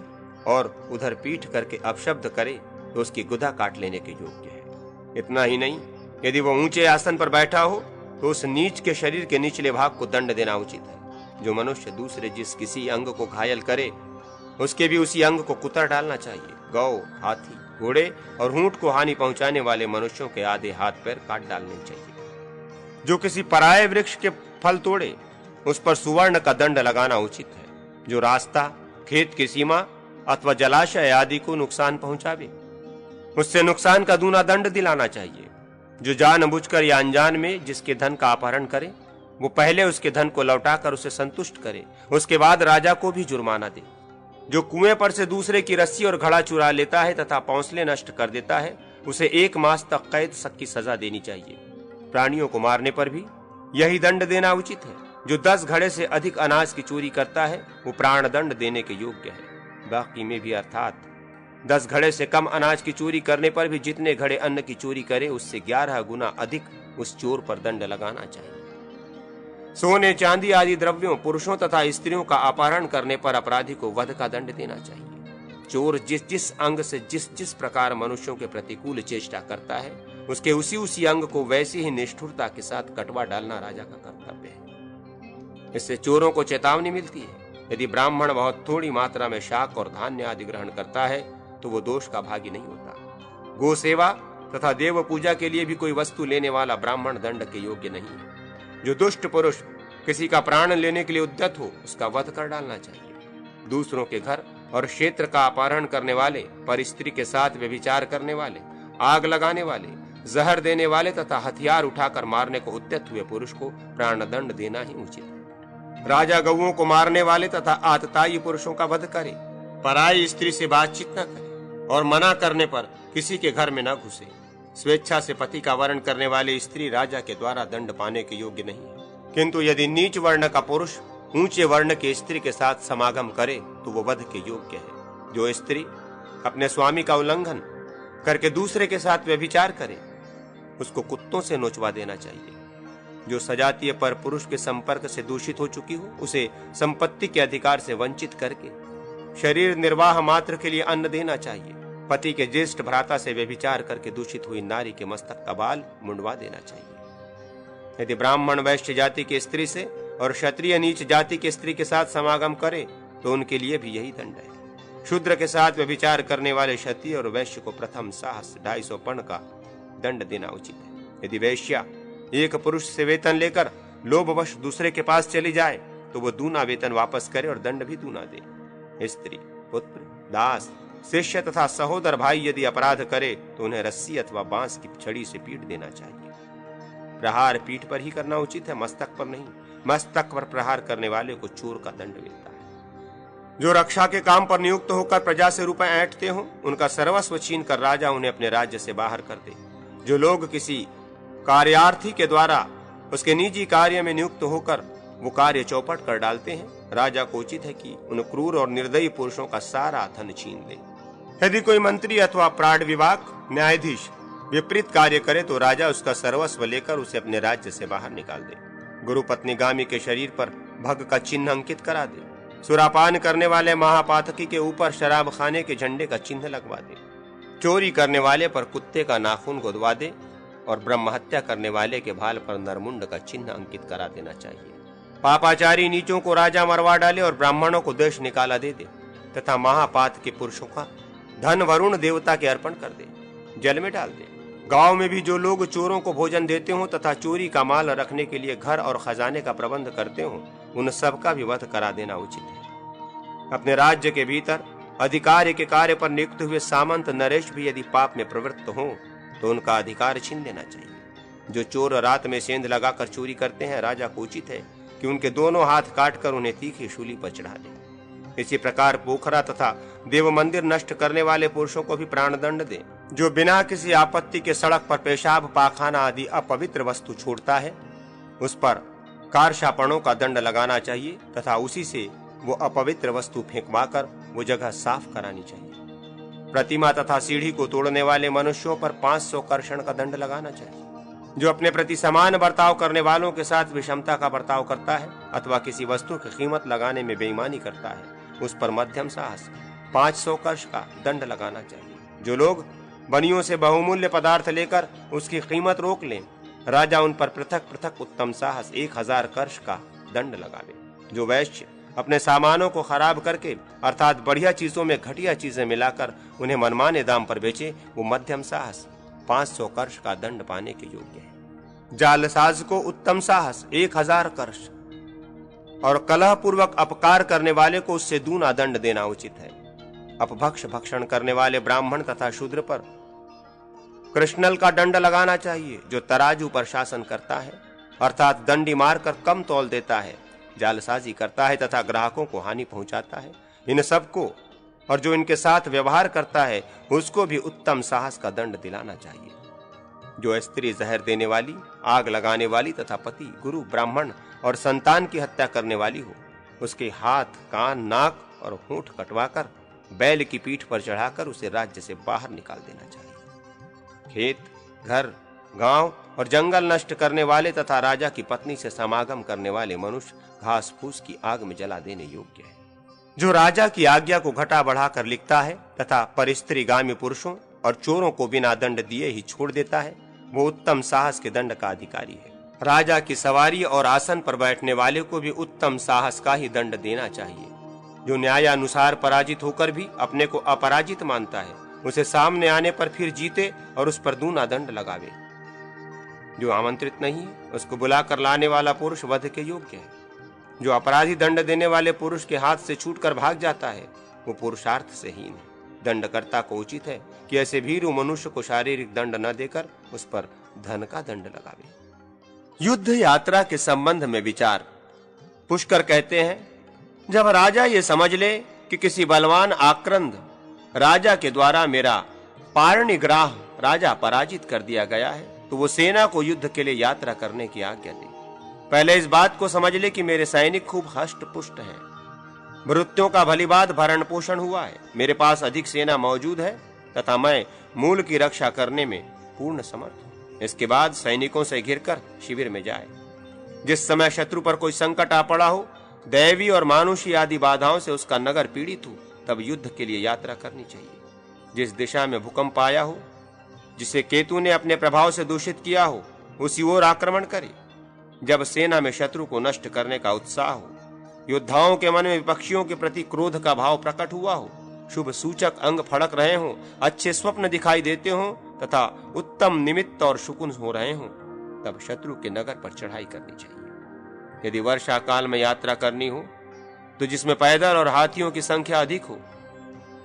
और उधर पीठ करके अपशब्द करे तो उसकी गुदा काट लेने के योग्य है। इतना ही नहीं, यदि वो ऊंचे आसन पर बैठा हो तो उस नीच के शरीर के निचले भाग को दंड देना उचित है। जो मनुष्य दूसरे जिस किसी अंग को घायल करे उसके भी उसी अंग को कुतर डालना चाहिए। गौ, हाथी, घोड़े और ऊंट को हानि पहुंचाने वाले मनुष्यों के आधे हाथ पैर काट डालने चाहिए। जो किसी पराये वृक्ष के फल तोड़े उस पर सुवर्ण का दंड लगाना उचित है। जो रास्ता, खेत की सीमा अथवा जलाशय आदि को नुकसान पहुंचावे उससे नुकसान का दूना दंड दिलाना चाहिए। जो जानबूझकर या अनजान में जिसके धन का अपहरण करे वो पहले उसके धन को लौटाकर उसे संतुष्ट करे, उसके बाद राजा को भी जुर्माना दे। जो कुएं पर से दूसरे की रस्सी और घड़ा चुरा लेता है तथा पौंसले नष्ट कर देता है उसे 1 मास तक कैद की सजा देनी चाहिए। प्राणियों को मारने पर भी यही दंड देना उचित है। जो 10 घड़े से अधिक अनाज की चोरी करता है वो प्राण दंड देने के योग्य है। बाकी में भी अर्थात 10 घड़े से कम अनाज की चोरी करने पर भी जितने घड़े अन्न की चोरी करे उससे 11 गुना अधिक उस चोर पर दंड लगाना चाहिए। सोने, चांदी आदि द्रव्यों, पुरुषों तथा स्त्रियों का अपहरण करने पर अपराधी को वध का दंड देना चाहिए। चोर जिस जिस अंग से जिस जिस प्रकार मनुष्यों के प्रतिकूल चेष्टा करता है उसके उसी अंग को वैसी ही निष्ठुरता के साथ कटवा डालना राजा का कर्तव्य है। इससे चोरों को चेतावनी मिलती है। यदि ब्राह्मण बहुत थोड़ी मात्रा में शाक और धान्य आदि ग्रहण करता है तो वो दोष का भागी नहीं होता। गो सेवा तथा देव पूजा के लिए भी कोई वस्तु लेने वाला ब्राह्मण दंड के योग्य नहीं है। जो दुष्ट पुरुष किसी का प्राण लेने के लिए उद्यत हो उसका वध कर डालना चाहिए। दूसरों के घर और क्षेत्र का अपहरण करने वाले, पर स्त्री के साथ व्यभिचार करने वाले, आग लगाने वाले, जहर देने वाले तथा हथियार उठाकर मारने को उद्यत हुए पुरुष को प्राण दंड देना ही उचित है। राजा गौओं को मारने वाले तथा आतताई पुरुषों का वध करे, पराई स्त्री से बातचीत न करे और मना करने पर किसी के घर में न घुसे। स्वेच्छा से पति का वर्ण करने वाली स्त्री राजा के द्वारा दंड पाने के योग्य नहीं है। किंतु यदि नीच वर्ण का पुरुष ऊंचे वर्ण की स्त्री के साथ समागम करे तो वो वध के योग्य है। जो स्त्री अपने स्वामी का उल्लंघन करके दूसरे के साथ व्यभिचार करे उसको कुत्तों से नोचवा देना चाहिए। जो सजातीय पर पुरुष के संपर्क से दूषित हो चुकी हो उसे संपत्ति के अधिकार से वंचित करके शरीर निर्वाह मात्र के लिए अन्न देना चाहिए। पति के ज्येष्ठ भ्राता से व्यभिचार करके दूषित हुई नारी के मस्तक का बाल मुंडवा देना चाहिए। यदि ब्राह्मण वैश्य जाति की स्त्री से और क्षत्रिय नीच जाति की स्त्री के साथ समागम करे तो उनके लिए भी यही दंड है। शूद्र के साथ व्यभिचार करने वाले क्षत्रिय और वैश्य को प्रथम साहस 250 पण का दंड देना उचित है। यदि वैश्या एक पुरुष से वेतन लेकर लोभवश दूसरे के पास चली जाए तो वो दूना वेतन वापस करे और दंड भी दूना दे। स्त्री, पुत्र, दास, शिष्य तथा सहोदर भाई यदि अपराध करे तो उन्हें रस्सी अथवा बांस की छड़ी से पीट देना चाहिए। प्रहार पीठ पर ही करना उचित है, मस्तक पर नहीं। मस्तक पर प्रहार करने वाले को चोर का दंड मिलता है। जो रक्षा के काम पर नियुक्त होकर प्रजा से रुपए ऐंठते हो उनका सर्वस्व छीन कर राजा उन्हें अपने राज्य से बाहर कर दे। जो लोग किसी कार्यार्थी के द्वारा उसके निजी कार्य में नियुक्त होकर वो कार्य चौपट कर डालते हैं, राजा को उचित है कि उन क्रूर और निर्दयी पुरुषों का सारा धन छीन ले। यदि कोई मंत्री अथवा प्राण विभाग न्यायाधीश विपरीत कार्य करे तो राजा उसका सर्वस्व लेकर उसे अपने राज्य से बाहर निकाल दे। गुरु पत्नीगामी के शरीर पर भग का चिन्ह अंकित करा दे। सुरापान करने वाले महापातकी के ऊपर शराब खाने के झंडे का चिन्ह लगवा दे। चोरी करने वाले पर कुत्ते का नाखून गुदवा दे और ब्रह्म हत्या करने वाले के भाल पर नरमुंड का चिन्ह अंकित करा देना चाहिए। पापाचारी नीचों को राजा मरवा डाले और ब्राह्मणों को देश निकाला दे दे तथा महापात के पुरुषों का धन वरुण देवता के अर्पण कर दे, जल में डाल दे। गांव में भी जो लोग चोरों को भोजन देते हों तथा चोरी का माल रखने के लिए घर और खजाने का प्रबंध करते हों, उन सबका भी वध करा देना उचित है। अपने राज्य के भीतर अधिकार के कार्य पर नियुक्त हुए सामंत नरेश भी यदि पाप में प्रवृत्त हों तो उनका अधिकार छीन देना चाहिए। जो चोर रात में सेंध लगाकर चोरी करते हैं, राजा को उचित है कि उनके दोनों हाथ काटकर उन्हें तीखी शूली पर चढ़ा दे। इसी प्रकार पोखरा तथा देव मंदिर नष्ट करने वाले पुरुषों को भी प्राणदंड दे। जो बिना किसी आपत्ति के सड़क पर पेशाब, पाखाना आदि अपवित्र वस्तु छोड़ता है, उस पर कारशापणों का दंड लगाना चाहिए तथा उसी से वो अपवित्र वस्तु फेंकवाकर वो जगह साफ करानी चाहिए। प्रतिमा तथा सीढ़ी को तोड़ने वाले मनुष्यों पर 500 कर्षण का दंड लगाना चाहिए। जो अपने प्रति समान बर्ताव करने वालों के साथ विषमता का बर्ताव करता है अथवा किसी वस्तु की कीमत लगाने में बेईमानी करता है, उस पर मध्यम साहस 500 कर्ष का दंड लगाना चाहिए। जो लोग बनियों से बहुमूल्य पदार्थ लेकर उसकी कीमत रोक लें, राजा उन पर पृथक पृथक उत्तम साहस 1000 कर्ष का दंड लगावे। जो वैश्य अपने सामानों को खराब करके अर्थात बढ़िया चीजों में घटिया चीजें मिलाकर उन्हें मनमाने दाम पर बेचे, वो मध्यम साहस 500 कर्ष का दंड पाने के योग्य है। जालसाज को उत्तम साहस 1000 कर्ष और कलह पूर्वक अपकार करने वाले को उससे दूना दंड देना उचित है। अपभक्ष भक्षण करने वाले ब्राह्मण तथा शूद्र पर कृष्णल का दंड लगाना चाहिए। जो तराजू पर शासन करता है अर्थात दंडी मारकर कम तौल देता है, जालसाजी करता है तथा ग्राहकों को हानि पहुंचाता है, इन सबको और जो इनके साथ व्यवहार करता है उसको भी उत्तम साहस का दंड दिलाना चाहिए। जो स्त्री जहर देने वाली, आग लगाने वाली तथा पति, गुरु, ब्राह्मण और संतान की हत्या करने वाली हो, उसके हाथ, कान, नाक और होंठ कटवाकर बैल की पीठ पर चढ़ाकर उसे राज्य से बाहर निकाल देना चाहिए। खेत, घर, गांव और जंगल नष्ट करने वाले तथा राजा की पत्नी से समागम करने वाले मनुष्य घास फूस की आग में जला देने योग्य है। जो राजा की आज्ञा को घटा बढ़ाकर लिखता है तथा परिस्त्रीगामी पुरुषों और चोरों को बिना दंड दिए ही छोड़ देता है, वो उत्तम साहस के दंड का अधिकारी है। राजा की सवारी और आसन पर बैठने वाले को भी उत्तम साहस का ही दंड देना चाहिए। जो न्यायानुसार पराजित होकर भी अपने को अपराजित मानता है, उसे सामने आने पर फिर जीते और उस पर दूना दंड लगावे। जो आमंत्रित नहीं है, उसको बुलाकर लाने वाला पुरुष वध के योग्य है। जो अपराधी दंड देने वाले पुरुष के हाथ से छूटकर भाग जाता है, वो पुरुषार्थ से हीन है। दंडकर्ता को उचित है कि ऐसे भीरू मनुष्य को शारीरिक दंड न देकर उस पर धन का दंड लगावे। युद्ध यात्रा के संबंध में विचार। पुष्कर कहते हैं, जब राजा ये समझ ले कि किसी बलवान आक्रंद राजा के द्वारा मेरा पारणिग्राह राजा पराजित कर दिया गया है, तो वो सेना को युद्ध के लिए यात्रा करने की आज्ञा दे। पहले इस बात को समझ ले कि मेरे सैनिक खूब हष्ट पुष्ट हैं, भृत्यों का भलीभांति भरण पोषण हुआ है, मेरे पास अधिक सेना मौजूद है तथा मैं मूल की रक्षा करने में पूर्ण समर्थ हूं। इसके बाद सैनिकों से घिरकर शिविर में जाए। जिस समय शत्रु पर कोई संकट आ पड़ा हो, दैवी और मानुषी आदि बाधाओं से उसका नगर पीड़ित हो, तब युद्ध के लिए यात्रा करनी चाहिए। जिस दिशा में भूकंप आया हो, जिसे केतु ने अपने प्रभाव से दूषित किया हो, उसी ओर आक्रमण करे। जब सेना में शत्रु को नष्ट करने का उत्साह हो, योद्धाओं के मन में विपक्षियों के प्रति क्रोध का भाव प्रकट हुआ हो, शुभ सूचक अंग फड़क रहे हों, अच्छे स्वप्न दिखाई देते हों तथा उत्तम निमित्त और शकुन हो रहे हों, तब शत्रु के नगर पर चढ़ाई करनी चाहिए। यदि वर्षा काल में यात्रा करनी हो तो जिसमें पैदल और हाथियों की संख्या अधिक हो,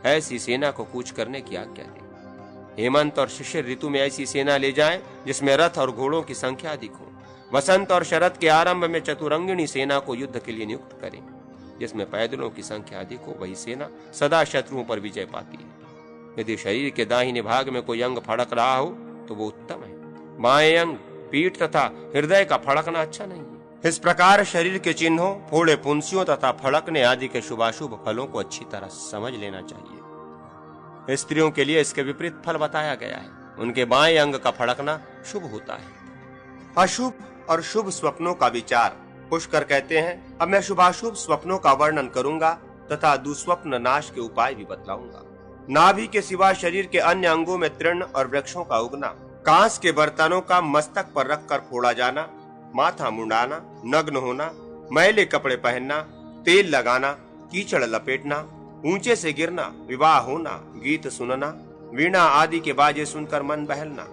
ऐसी सेना को कूच करने की आज्ञा दे। हेमंत और शिशिर ऋतु में ऐसी सेना ले जाएं जिसमें रथ और घोड़ों की संख्या अधिक हो। वसंत और शरद के आरंभ में चतुरंगिणी सेना को युद्ध के लिए नियुक्त करें। जिसमें पैदलों की संख्या अधिक हो, वही सेना सदा शत्रुओं पर विजय पाती है। यदि शरीर के दाहिने भाग में कोई अंग फड़क रहा हो तो वो उत्तम है। बाएं अंग, पीठ तथा हृदय का फड़कना अच्छा नहीं है। इस प्रकार शरीर के चिन्हों, फोड़े पुंसियों तथा फड़कने आदि के शुभाशुभ फलों को अच्छी तरह समझ लेना चाहिए। स्त्रियों के लिए इसके विपरीत फल बताया गया है। उनके बाएं अंग का फड़कना शुभ होता है। अशुभ और शुभ स्वप्नों का विचार। पुष्कर कहते हैं, अब मैं शुभाशुभ स्वप्नों का वर्णन करूंगा तथा दुस्वप्न नाश के उपाय भी बतलाऊंगा। नाभि के सिवा शरीर के अन्य अंगों में तृण और वृक्षों का उगना, कांस के बर्तनों का मस्तक पर रखकर फोड़ा जाना, माथा मुंडाना, नग्न होना, मैले कपड़े पहनना, तेल लगाना, कीचड़ लपेटना, ऊंचे से गिरना, विवाह होना, गीत सुनना, वीणा आदि के बाजे सुनकर मन बहलना,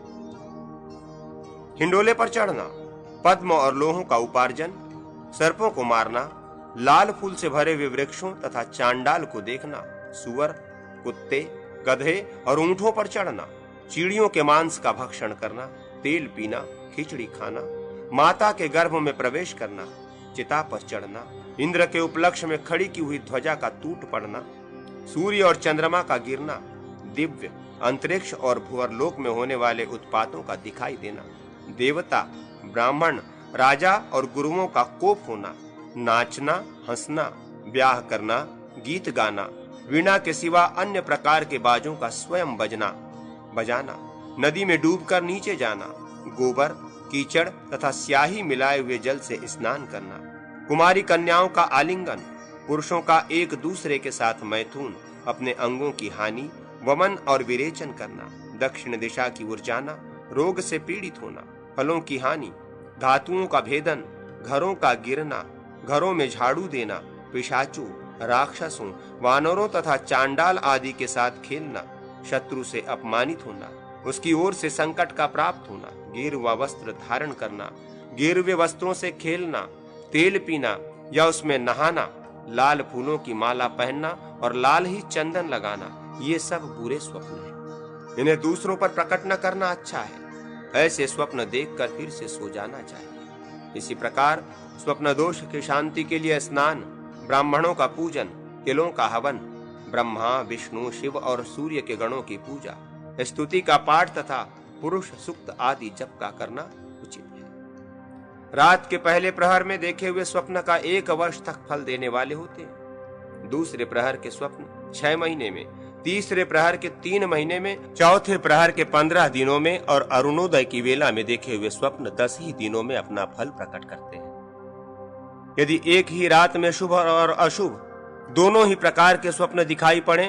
हिंडोले पर चढ़ना, पद्म और लोहों का उपार्जन, सर्पों को मारना, लाल फूल से भरे हुए वृक्षों तथा चांडाल को देखना, सुअर, कुत्ते, गधे और ऊंटों पर चढ़ना, चिड़ियों के मांस का भक्षण करना, तेल पीना, खिचड़ी खाना, माता के गर्भ में प्रवेश करना, चिता पर चढ़ना, इंद्र के उपलक्ष्य में खड़ी की हुई ध्वजा का टूट पड़ना, सूर्य और चंद्रमा का गिरना, दिव्य अंतरिक्ष और भुवरलोक में होने वाले उत्पातों का दिखाई देना, देवता, ब्राह्मण, राजा और गुरुओं का कोप होना, नाचना, हंसना, ब्याह करना, गीत गाना, वीणा के सिवा अन्य प्रकार के बाजों का स्वयं बजाना, नदी में डूबकर नीचे जाना, गोबर, कीचड़ तथा स्याही मिलाए हुए जल से स्नान करना, कुमारी कन्याओं का आलिंगन, पुरुषों का एक दूसरे के साथ मैथुन, अपने अंगों की हानि, वमन और विरेचन करना, दक्षिण दिशा की ओर जाना, रोग से पीड़ित होना, फलों की हानि, धातुओं का भेदन, घरों का गिरना, घरों में झाड़ू देना, पिशाचों, राक्षसों, वानरों तथा चांडाल आदि के साथ खेलना, शत्रु से अपमानित होना, उसकी ओर से संकट का प्राप्त होना, गेरुआ वस्त्र धारण करना, गेरुए वस्त्रों से खेलना, तेल पीना या उसमें नहाना, लाल फूलों की माला पहनना और लाल ही चंदन लगाना, ये सब बुरे स्वप्न हैं। इन्हें दूसरों पर प्रकट न करना अच्छा है। ऐसे स्वप्न देखकर फिर से सो जाना चाहिए। इसी प्रकार स्वप्न दोष की शांति के लिए स्नान, ब्राह्मणों का पूजन, तिलों का हवन, ब्रह्मा, विष्णु, शिव और सूर्य के गणों की पूजा, स्तुति का पाठ तथा पुरुष सूक्त आदि जप का करना उचित है। रात के पहले प्रहर में देखे हुए स्वप्न का 1 वर्ष तक फल देने वाले होते हैं। दूसरे प्रहर के स्वप्न 6 महीने में, तीसरे प्रहर के 3 महीने में, चौथे प्रहर के 15 दिनों में और अरुणोदय की वेला में देखे हुए स्वप्न 10 ही दिनों में अपना फल प्रकट करते हैं। यदि एक ही रात में शुभ और अशुभ दोनों ही प्रकार के स्वप्न दिखाई पड़े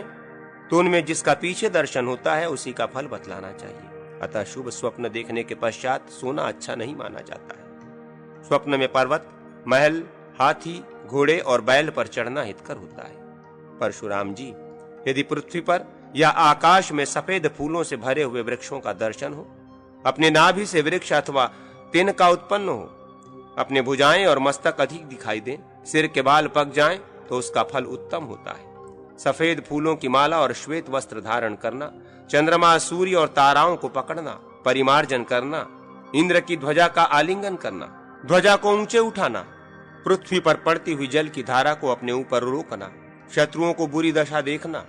तो उनमें जिसका पीछे दर्शन होता है उसी का फल बतलाना चाहिए। अतः शुभ स्वप्न देखने के पश्चात सोना अच्छा नहीं माना जाता है। स्वप्न में पर्वत, महल, हाथी, घोड़े और बैल पर चढ़ना हितकर होता है। परशुराम जी, यदि पृथ्वी पर या आकाश में सफेद फूलों से भरे हुए वृक्षों का दर्शन हो, अपने नाभि से वृक्ष अथवा तिनका उत्पन्न हो, अपने भुजाएं और मस्तक अधिक दिखाई दें, सिर के बाल पक जाएं तो उसका फल उत्तम होता है। सफेद फूलों की माला और श्वेत वस्त्र धारण करना, चंद्रमा, सूर्य और ताराओं को पकड़ना, परिमार्जन करना, इंद्र की ध्वजा का आलिंगन करना, ध्वजा को ऊंचे उठाना, पृथ्वी पर पड़ती हुई जल की धारा को अपने ऊपर रोकना, शत्रुओं को बुरी दशा देखना,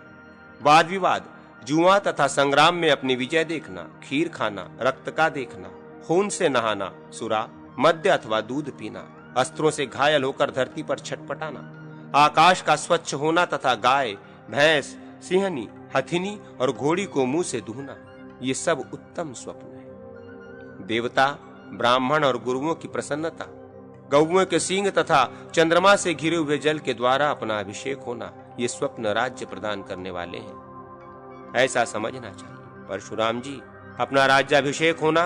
वाद विवाद, जुआ तथा संग्राम में अपनी विजय देखना, खीर खाना, रक्त का देखना, खून से नहाना, सुरा, मद्य अथवा दूध पीना, अस्त्रों से घायल होकर धरती पर छटपटाना, आकाश का स्वच्छ होना तथा गाय, भैंस, सिंहनी, हथिनी और घोड़ी को मुंह से दूहना, ये सब उत्तम स्वप्न है। देवता, ब्राह्मण और गुरुओं की प्रसन्नता, गौओं के सींग तथा चंद्रमा से घिरे हुए जल के द्वारा अपना अभिषेक होना, ये स्वप्न राज्य प्रदान करने वाले हैं। ऐसा समझना चाहिए। परशुराम जी, अपना राज्याभिषेक होना,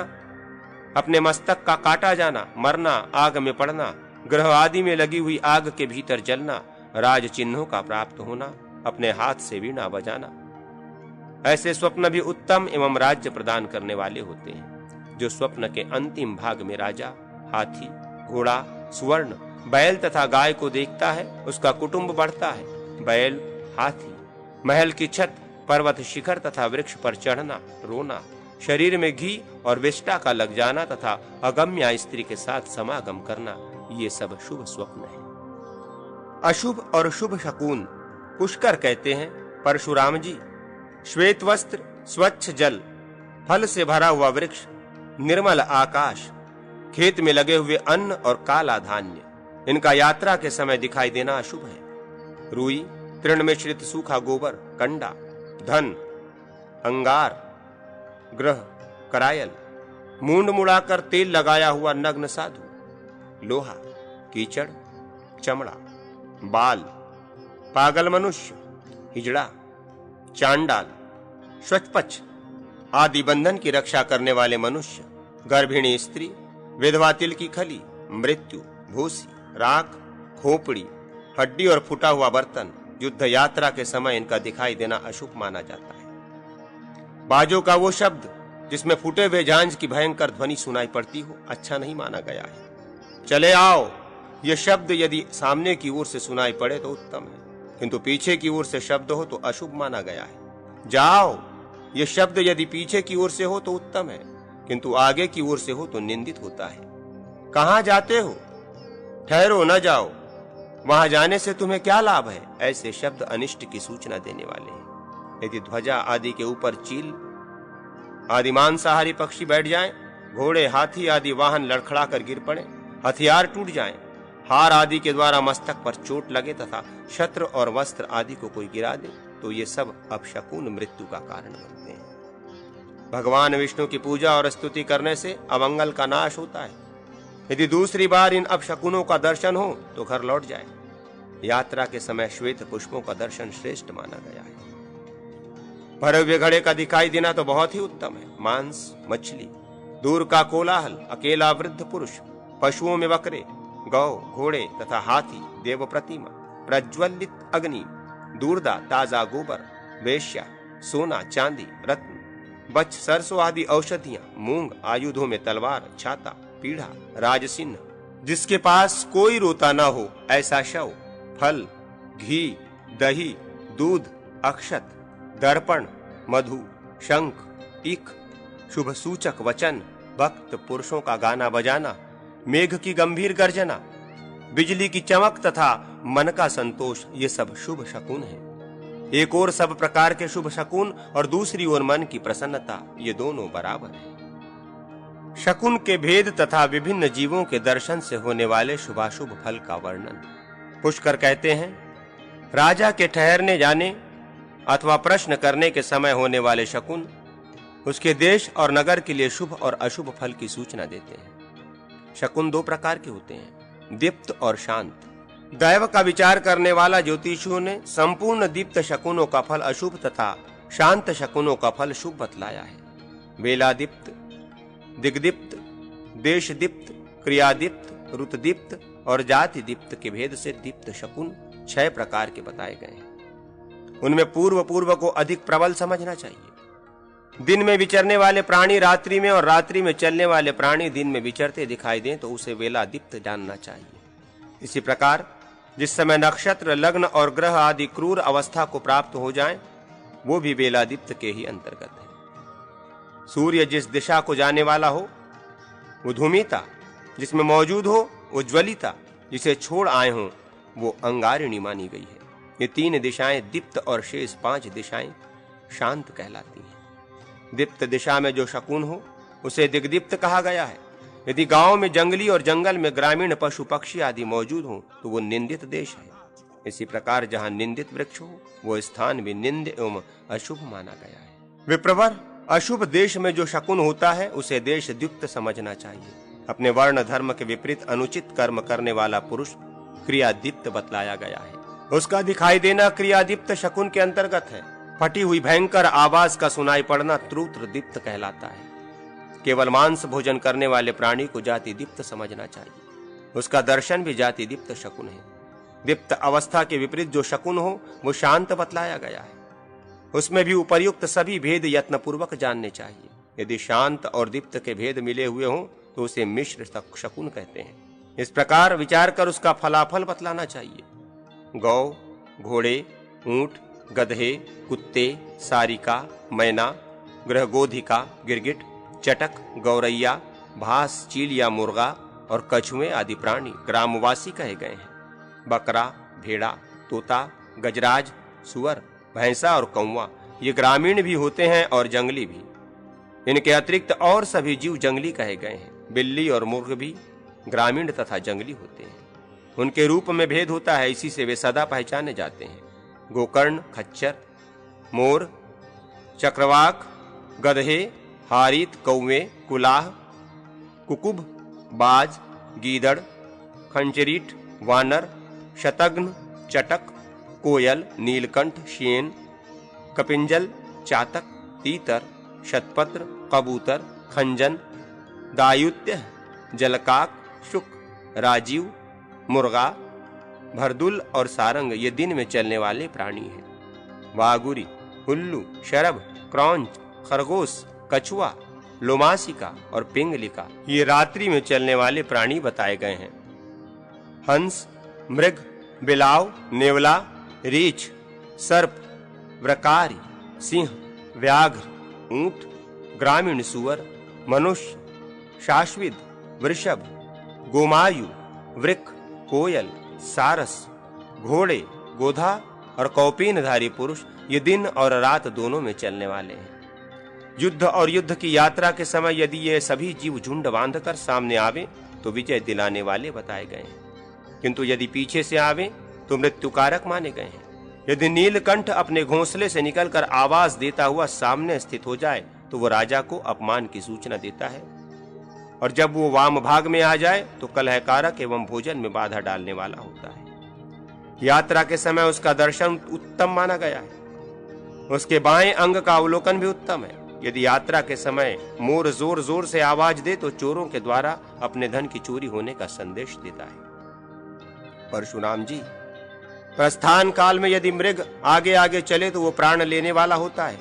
अपने मस्तक का काटा जाना, मरना, आग में पड़ना, ग्रह आदि में लगी हुई आग के भीतर जलना, राज चिन्हों का प्राप्त होना, अपने हाथ से वीणा बजाना, ऐसे स्वप्न भी उत्तम एवं राज्य प्रदान करने वाले होते हैं। जो स्वप्न के अंतिम भाग में राजा, हाथी, घोड़ा, स्वर्ण, बैल तथा गाय को देखता है, उसका कुटुंब बढ़ता है। बैल, हाथी, महल की छत, पर्वत शिखर तथा वृक्ष पर चढ़ना, रोना, शरीर में घी और विष्ठा का लग जाना तथा अगम्या स्त्री के साथ समागम करना, ये सब शुभ स्वप्न है। अशुभ और शुभ शकुन पुष्कर कहते हैं। परशुराम जी, श्वेत वस्त्र, स्वच्छ जल, फल से भरा हुआ वृक्ष, निर्मल आकाश, खेत में लगे हुए अन्न और काला धान्य, इनका यात्रा के समय दिखाई देना अशुभ है। रुई, तृण मिश्रित सूखा गोबर, कंडा, धन, अंगार, ग्रह, करायल, मूंड मुड़ाकर तेल लगाया हुआ नग्न साधु, लोहा, कीचड़, चमड़ा, बाल, पागल मनुष्य, हिजड़ा, चांडाल, स्वच्छपच आदि बंधन की रक्षा करने वाले मनुष्य, गर्भिणी स्त्री, विधवा, तिल की खली, मृत्यु, भूसी, राख, खोपड़ी, हड्डी और फूटा हुआ बर्तन, युद्ध यात्रा के समय इनका दिखाई देना अशुभ माना जाता है। बाजों का वो शब्द जिसमें फूटे हुए झांझ की भयंकर ध्वनि सुनाई पड़ती हो, अच्छा नहीं माना गया है। चले आओ, यह शब्द यदि सामने की ओर से सुनाई पड़े तो उत्तम है, किंतु पीछे की ओर से शब्द हो तो अशुभ माना गया है। जाओ, यह शब्द यदि पीछे की ओर से हो तो उत्तम है, किंतु आगे की ओर से हो तो निंदित होता है। कहां जाते हो? ठहरो, न जाओ, वहां जाने से तुम्हें क्या लाभ है? ऐसे शब्द अनिष्ट की सूचना देने वाले हैं। यदि ध्वजा आदि के ऊपर चील आदि मांसाहारी पक्षी बैठ जाएं, घोड़े, हाथी आदि वाहन लड़खड़ा कर गिर पड़े, हथियार टूट जाएं, हार आदि के द्वारा मस्तक पर चोट लगे तथा छत्र और वस्त्र आदि को कोई गिरा दे, तो ये सब अपशकुन मृत्यु का कारण बनते हैं। भगवान विष्णु की पूजा और स्तुति करने से अमंगल का नाश होता है। यदि दूसरी बार इन अपशकुनों का दर्शन हो तो घर लौट जाए। यात्रा के समय श्वेत पुष्पों का दर्शन श्रेष्ठ माना गया है। भरे हुए घड़े का दिखाई देना तो बहुत ही उत्तम है। मांस, मछली, दूर का कोलाहल, अकेला वृद्ध पुरुष, पशुओं में बकरे, गौ, घोड़े तथा हाथी, देव प्रतिमा, प्रज्वलित अग्नि, दूरदा, ताजा गोबर, वेश्या, सोना, चांदी, रत्न, बच, सरसों आदि औषधियां, मूंग, आयुधों में तलवार, छाता, पीढ़ा, राजसिंह, जिसके पास कोई रोता न हो ऐसा शव, फल, घी, दही, दूध, अक्षत, दर्पण, मधु, शंख, ईख, शुभ सूचक वचन, भक्त पुरुषों का गाना बजाना, मेघ की गंभीर गर्जना, बिजली की चमक तथा मन का संतोष, ये सब शुभ शकुन है। एक और सब प्रकार के शुभ शकुन और दूसरी ओर मन की प्रसन्नता, ये दोनों बराबर है। शकुन के भेद तथा विभिन्न जीवों के दर्शन से होने वाले शुभाशुभ फल का वर्णन पुष्कर कहते हैं। राजा के ठहरने जाने अथवा प्रश्न करने के समय होने वाले शकुन उसके देश और नगर के लिए शुभ और अशुभ फल की सूचना देते हैं। शकुन दो प्रकार के होते हैं, दीप्त और शांत। दैव का विचार करने वाला ज्योतिषियों ने संपूर्ण दीप्त शकुनों का फल अशुभ तथा शांत शकुनों का फल शुभ बतलाया है। वेलादीप्त, दिग्दीप्त, देशदीप्त, क्रियादीप्त, ऋतुदीप्त और जाति दीप्त के भेद से दीप्त शकुन 6 प्रकार के बताए गए हैं। उनमें पूर्व को अधिक प्रबल समझना चाहिए। दिन में विचरने वाले प्राणी रात्रि में और रात्रि में चलने वाले प्राणी दिन में विचरते दिखाई दें तो उसे वेलादीप्त जानना चाहिए। इसी प्रकार जिस समय नक्षत्र, लग्न और ग्रह आदि क्रूर अवस्था को प्राप्त हो जाएं, वो भी वेलादीप्त के ही अंतर्गत है। सूर्य जिस दिशा को जाने वाला हो वो धूमिता, जिसमें मौजूद हो वो ज्वलिता, जिसे छोड़ आए हों वो अंगारिणी मानी गई है। ये 3 दिशाएं दीप्त और शेष 5 दिशाएं शांत कहलाती हैं। दीप्त दिशा में जो शकुन हो उसे दिग्दीप्त कहा गया है। यदि गांव में जंगली और जंगल में ग्रामीण पशु पक्षी आदि मौजूद हो तो वो निंदित देश है। इसी प्रकार जहां निंदित वृक्ष हो वो स्थान भी निंद एवं अशुभ माना गया है। विप्रवर, अशुभ देश में जो शकुन होता है उसे देश द्युक्त समझना चाहिए। अपने वर्ण धर्म के विपरीत अनुचित कर्म करने वाला पुरुष क्रियादीप्त बतलाया गया है। उसका दिखाई देना क्रियादीप्त शकुन के अंतर्गत है। फटी हुई भयंकर आवाज का सुनाई पड़ना त्रुत्र दीप्त कहलाता है। केवल मांस भोजन करने वाले प्राणी को जाति दीप्त समझना चाहिए। उसका दर्शन भी जाति दीप्त शकुन है। दीप्त अवस्था के विपरीत जो शकुन हो वो शांत बतलाया गया है। उसमें भी उपर्युक्त सभी भेद यत्न पूर्वक जानने चाहिए। यदि शांत और दीप्त के भेद मिले हुए हों तो उसे मिश्र शकुन कहते हैं। इस प्रकार विचार कर उसका फलाफल बतलाना चाहिए। गौ, घोड़े, ऊंट, गधे, कुत्ते, सारिका, मैना, ग्रहगोधिका, गिरगिट, चटक, गौरैया, भास, चील या मुर्गा और कछुए आदि प्राणी ग्रामवासी कहे गए हैं। बकरा, भेड़ा, तोता, गजराज, सुअर, भैंसा और कौवा ये ग्रामीण भी होते हैं और जंगली भी। इनके अतिरिक्त और सभी जीव जंगली कहे गए हैं। बिल्ली और मुर्ग भी ग्रामीण तथा जंगली होते हैं। उनके रूप में भेद होता है, इसी से वे सदा पहचाने जाते हैं। गोकर्ण, खच्चर, मोर, चक्रवाक, गधे, हारित, कौवे, कुलाह, कुकुब, बाज, गीदड़, खंचरीट, वानर, शतघ्न, चटक, कोयल, नीलकंठ, शेन, कपिंजल, चातक, तीतर, शतपत्र, कबूतर, खंजन, दायुत्य, जलकाक, शुक, राजीव, मुर्गा, भरदुल और सारंग ये दिन में चलने वाले प्राणी हैं। वागुरी, उल्लू, शरभ, क्रौंच, खरगोश, कछुआ, लोमासिका और पिंगलिका ये रात्रि में चलने वाले प्राणी बताए गए हैं। हंस, मृग, बिलाव, नेवला, रीछ, सर्प, व्रकारी, सिंह, व्याघ्र, ऊंट, ग्रामीण सुअर, मनुष्य, शाश्विद, वृषभ, गोमायु, वृक, कोयल, सारस, घोड़े, गोधा और कौपीनधारी पुरुष ये दिन और रात दोनों में चलने वाले हैं। युद्ध और युद्ध की यात्रा के समय यदि ये सभी जीव झुंड बांधकर सामने आवे तो विजय दिलाने वाले बताए गए हैं, किंतु यदि पीछे से आवे तो मृत्युकारक माने गए हैं। यदि नीलकंठ अपने घोंसले से निकलकर आवाज देता हुआ सामने स्थित हो जाए तो वो राजा को अपमान की सूचना देता है, और जब वो वाम भाग में आ जाए तो कलहकारक एवं भोजन में बाधा डालने वाला होता है। यात्रा के समय उसका दर्शन उत्तम माना गया है। उसके बाएं अंग का अवलोकन भी उत्तम है। यदि यात्रा के समय मोर जोर जोर से आवाज दे तो चोरों के द्वारा अपने धन की चोरी होने का संदेश देता है। परशुराम जी, प्रस्थान काल में यदि मृग आगे आगे चले तो वो प्राण लेने वाला होता है।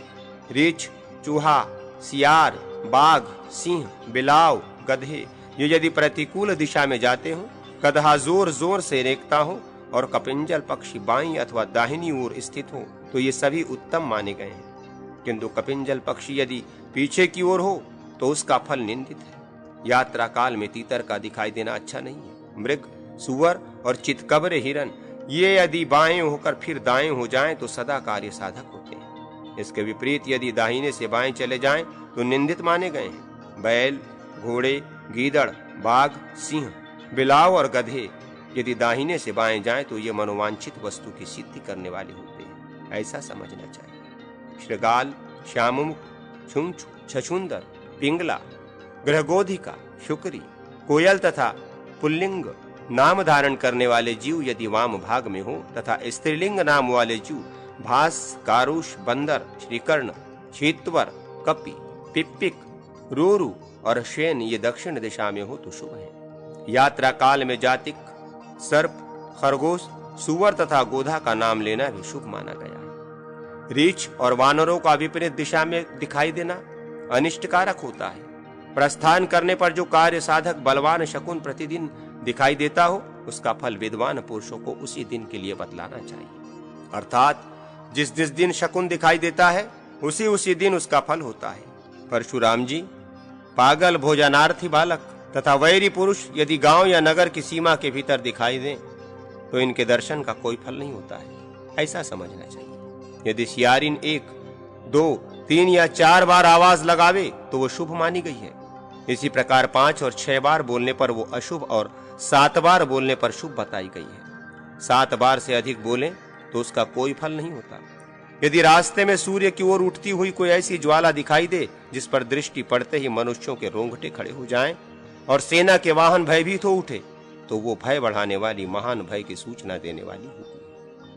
रीछ, चूहा, सियार, बाघ, सिंह, बिलाव, गधे ये यदि प्रतिकूल दिशा में जाते हो, गधा जोर जोर से रेंकता हो और कपिंजल पक्षी बाईं अथवा दाहिनी ओर स्थित हो तो ये सभी उत्तम माने गए हैं, किंतु कपिंजल पक्षी यदि पीछे की ओर हो तो उसका फल निंदित है। यात्रा काल में तीतर का दिखाई देना अच्छा नहीं है। मृग, सुअर और चितकबरे हिरन ये यदि बाएं होकर फिर दाएं हो जाएं तो सदा कार्य साधक होते हैं। इसके विपरीत यदि दाहिने से बाएं चले जाएं तो निंदित माने गए हैं। बैल, घोड़े, गीदड़, बाघ, सिंह, बिलाव और गधे यदि दाहिने से बाएं जाएं तो ये मनोवांछित वस्तु की सिद्धि करने वाले होते हैं, ऐसा समझना चाहिए। श्रृगाल, श्याममुख, छुंछ, छछुंदर, पिंगला, ग्रहगोधिका, शुक्री, कोयल तथा पुल्लिंग नाम धारण करने वाले जीव यदि वाम भाग में हो तथा स्त्रीलिंग नाम वाले जीव भास, कारुष, बंदर, श्रीकर्ण, चीतवर, कपि, पिप्पिक, रोरु और शेन ये दक्षिण दिशा में हो तो शुभ है। यात्रा काल में जातिक, सर्प, खरगोश, सुअर तथा गोधा का नाम लेना भी शुभ माना गया है। रीछ और वानरों का विपरीत दिशा में दिखाई देना अनिष्टकारक होता है। प्रस्थान करने पर जो कार्य साधक बलवान शकुन प्रतिदिन दिखाई देता हो उसका फल विद्वान पुरुषों को उसी दिन के लिए बतलाना चाहिए, अर्थात जिस जिस दिन शकुन दिखाई देता है उसी दिन उसका फल होता है। परशुराम जी, पागल, भोजनार्थी बालक तथा वैरी पुरुष यदि गांव या नगर की सीमा के भीतर दिखाई दें तो इनके दर्शन का कोई फल नहीं होता है, ऐसा समझना चाहिए। यदि सियारिन 1, 2, 3 या 4 बार आवाज लगावे तो वो शुभ मानी गई है। इसी प्रकार 5 और 6 बार बोलने पर वो अशुभ और 7 बार बोलने पर शुभ बताई गई है। 7 बार से अधिक बोले तो उसका कोई फल नहीं होता। यदि रास्ते में सूर्य की ओर उठती हुई कोई ऐसी ज्वाला दिखाई दे जिस पर दृष्टि पड़ते ही मनुष्यों के रोंगटे खड़े हो जाएं और सेना के वाहन भयभीत हो उठे तो वो भय बढ़ाने वाली महान भय की सूचना देने वाली होती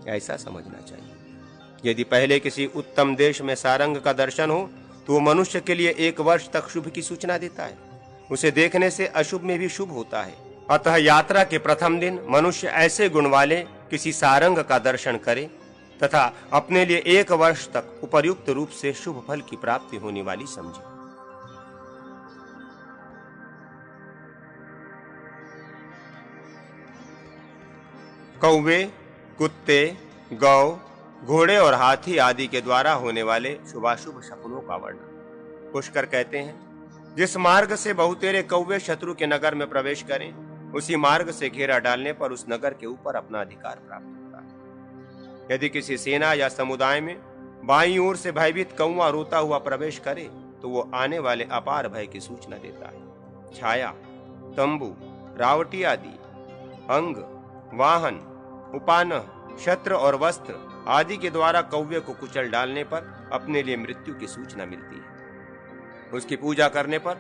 है, ऐसा समझना चाहिए। यदि पहले किसी उत्तम देश में सारंग का दर्शन हो तो वो मनुष्य के लिए 1 वर्ष तक शुभ की सूचना देता है। उसे देखने से अशुभ में भी शुभ होता है। अतः यात्रा के प्रथम दिन मनुष्य ऐसे गुण वाले किसी सारंग का दर्शन करे तथा अपने लिए 1 वर्ष तक उपर्युक्त रूप से शुभ फल की प्राप्ति होने वाली समझे। कौवे, कुत्ते, गौ, घोड़े और हाथी आदि के द्वारा होने वाले शुभाशुभ शकुनों का वर्णन। पुष्कर कहते हैं, जिस मार्ग से बहुतेरे कौवे शत्रु के नगर में प्रवेश करें उसी मार्ग से घेरा डालने पर उस नगर के ऊपर अपना अधिकार प्राप्त होता है। यदि किसी सेना या समुदाय में बाईं ओर से भयभीत कौवा रोता हुआ प्रवेश करे तो वो आने वाले अपार भय की सूचना देता है। छाया, तंबू, रावटी आदि, अंग, वाहन, उपानह, छत्र और वस्त्र आदि के द्वारा कौवे को कुचल डालने पर अपने लिए मृत्यु की सूचना मिलती है। उसकी पूजा करने पर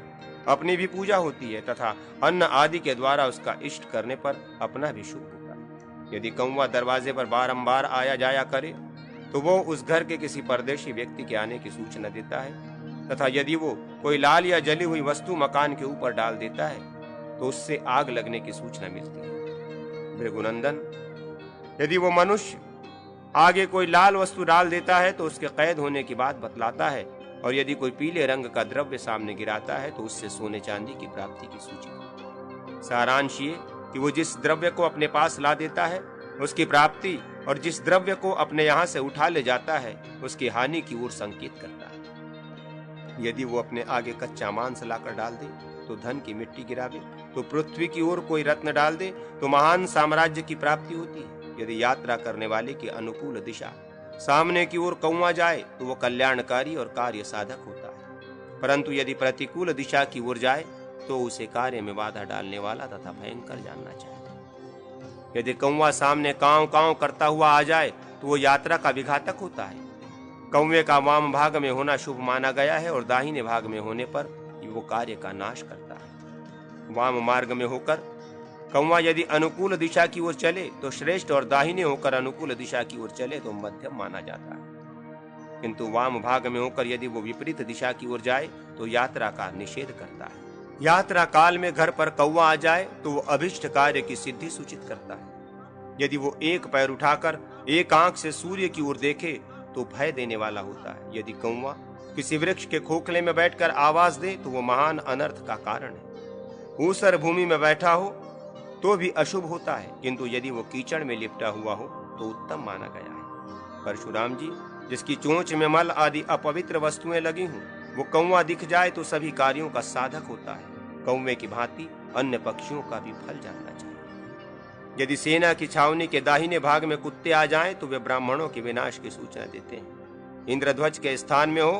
अपनी भी पूजा होती है तथा अन्न आदि के द्वारा उसका इष्ट करने पर अपना भी शुभ होता है। यदि कौवा दरवाजे पर बारंबार आया जाया करे तो वो उस घर के किसी परदेशी व्यक्ति के आने की सूचना देता है, तथा यदि वो कोई लाल या जली हुई वस्तु मकान के ऊपर डाल देता है तो उससे आग लगने की सूचना मिलती है। भृगुनंदन, यदि वो मनुष्य आगे कोई लाल वस्तु डाल देता है तो उसके कैद होने की बात बतलाता है, और यदि कोई पीले रंग का द्रव्य सामने गिराता है तो उससे सोने चांदी की प्राप्ति की सूचना। सारांश ये कि वो जिस द्रव्य को अपने पास ला देता है उसकी प्राप्ति, और जिस द्रव्य को अपने यहाँ से उठा ले जाता है उसकी हानि की ओर संकेत करता है। यदि वो अपने आगे कच्चा मांस लाकर डाल दे तो धन की मिट्टी गिरावे, तो पृथ्वी की ओर कोई रत्न डाल दे तो महान साम्राज्य की प्राप्ति होती है। यदि यात्रा करने वाले की अनुकूल दिशा सामने की ओर कौवा जाए तो वो कल्याणकारी और कार्य साधक होता है, परंतु यदि प्रतिकूल दिशा की ओर जाए तो उसे कार्य में बाधा डालने वाला तथा भयंकर जानना चाहिए। यदि कौवा सामने कांव कांव करता हुआ आ जाए तो वो यात्रा का विघातक होता है। कौवे का वाम भाग में होना शुभ माना गया है और दाहिने भाग में होने पर वो कार्य का नाश करता है। वाम मार्ग में होकर कौवा यदि अनुकूल दिशा की ओर चले तो श्रेष्ठ, और दाहिने होकर अनुकूल दिशा की ओर चले तो मध्यम माना जाता है। किंतु वाम भाग में होकर यदि वो विपरीत दिशा की ओर जाए तो यात्रा का निषेध करता है। यात्रा काल में घर पर कौवा आ जाए तो वो अभिष्ट कार्य की सिद्धि सूचित करता है। यदि वो एक पैर उठाकर एक आंख से सूर्य की ओर देखे तो भय देने वाला होता है। यदि कौवा किसी वृक्ष के खोखले में बैठकर आवाज दे तो वो महान अनर्थ का कारण है। ऊसर भूमि में बैठा हो तो भी अशुभ होता है, किंतु यदि वो कीचड़ में लिपटा हुआ हो तो उत्तम माना गया है। परशुराम जी, जिसकी चोंच में मल आदि अपवित्र वस्तुएं लगी हों, वो कौवा दिख जाए तो सभी कार्यों का साधक होता है। कौवे की भांति अन्य पक्षियों का भी फल जानना चाहिए। यदि सेना की छावनी के दाहिने भाग में कुत्ते आ जाएं तो वे ब्राह्मणों के विनाश की सूचना देते हैं। इंद्रध्वज के स्थान में हो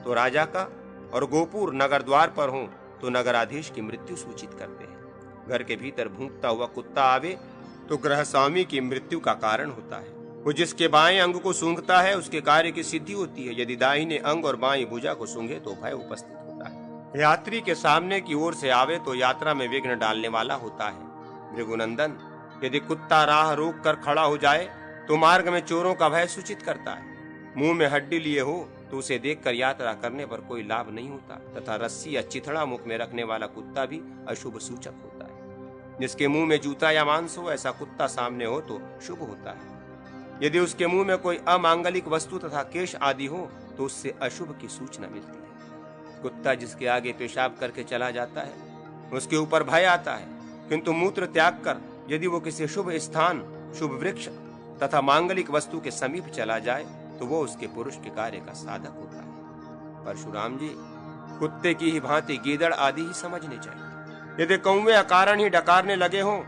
तो राजा का, और गोपुर नगर द्वार पर हो तो नगराधीश की मृत्यु सूचित करते हैं। घर के भीतर भूखता हुआ कुत्ता आवे तो गृहस्वामी की मृत्यु का कारण होता है। वो जिसके बाएं अंग को सूंघता है उसके कार्य की सिद्धि होती है। यदि दाहिने अंग और बाएं भुजा को सूंघे तो भय उपस्थित होता है। यात्री के सामने की ओर से आवे तो यात्रा में विघ्न डालने वाला होता है। भृगुनंदन, यदि कुत्ता राह रोक कर खड़ा हो जाए तो मार्ग में चोरों का भय सूचित करता है। मुंह में हड्डी लिए हो तो उसे देखकर यात्रा करने पर कोई लाभ नहीं होता, तथा रस्सी या चिथड़ा मुख में रखने वाला कुत्ता भी अशुभ सूचक होता है। जिसके मुंह में जूता या मांस हो ऐसा कुत्ता सामने हो तो शुभ होता है। यदि उसके मुंह में कोई अमांगलिक वस्तु तथा केश आदि हो तो उससे अशुभ की सूचना मिलती है। कुत्ता जिसके आगे पेशाब करके चला जाता है उसके ऊपर भय आता है, किंतु मूत्र त्याग कर यदि वो किसी शुभ स्थान, शुभ वृक्ष तथा मांगलिक वस्तु के समीप चला जाए तो वो उसके पुरुष के कार्य का साधक होता है। परशुराम जी, कुत्ते की ही भांति गीदड़ आदि ही समझने चाहिए। यदि कौवे अकारण ही डकारने लगे हों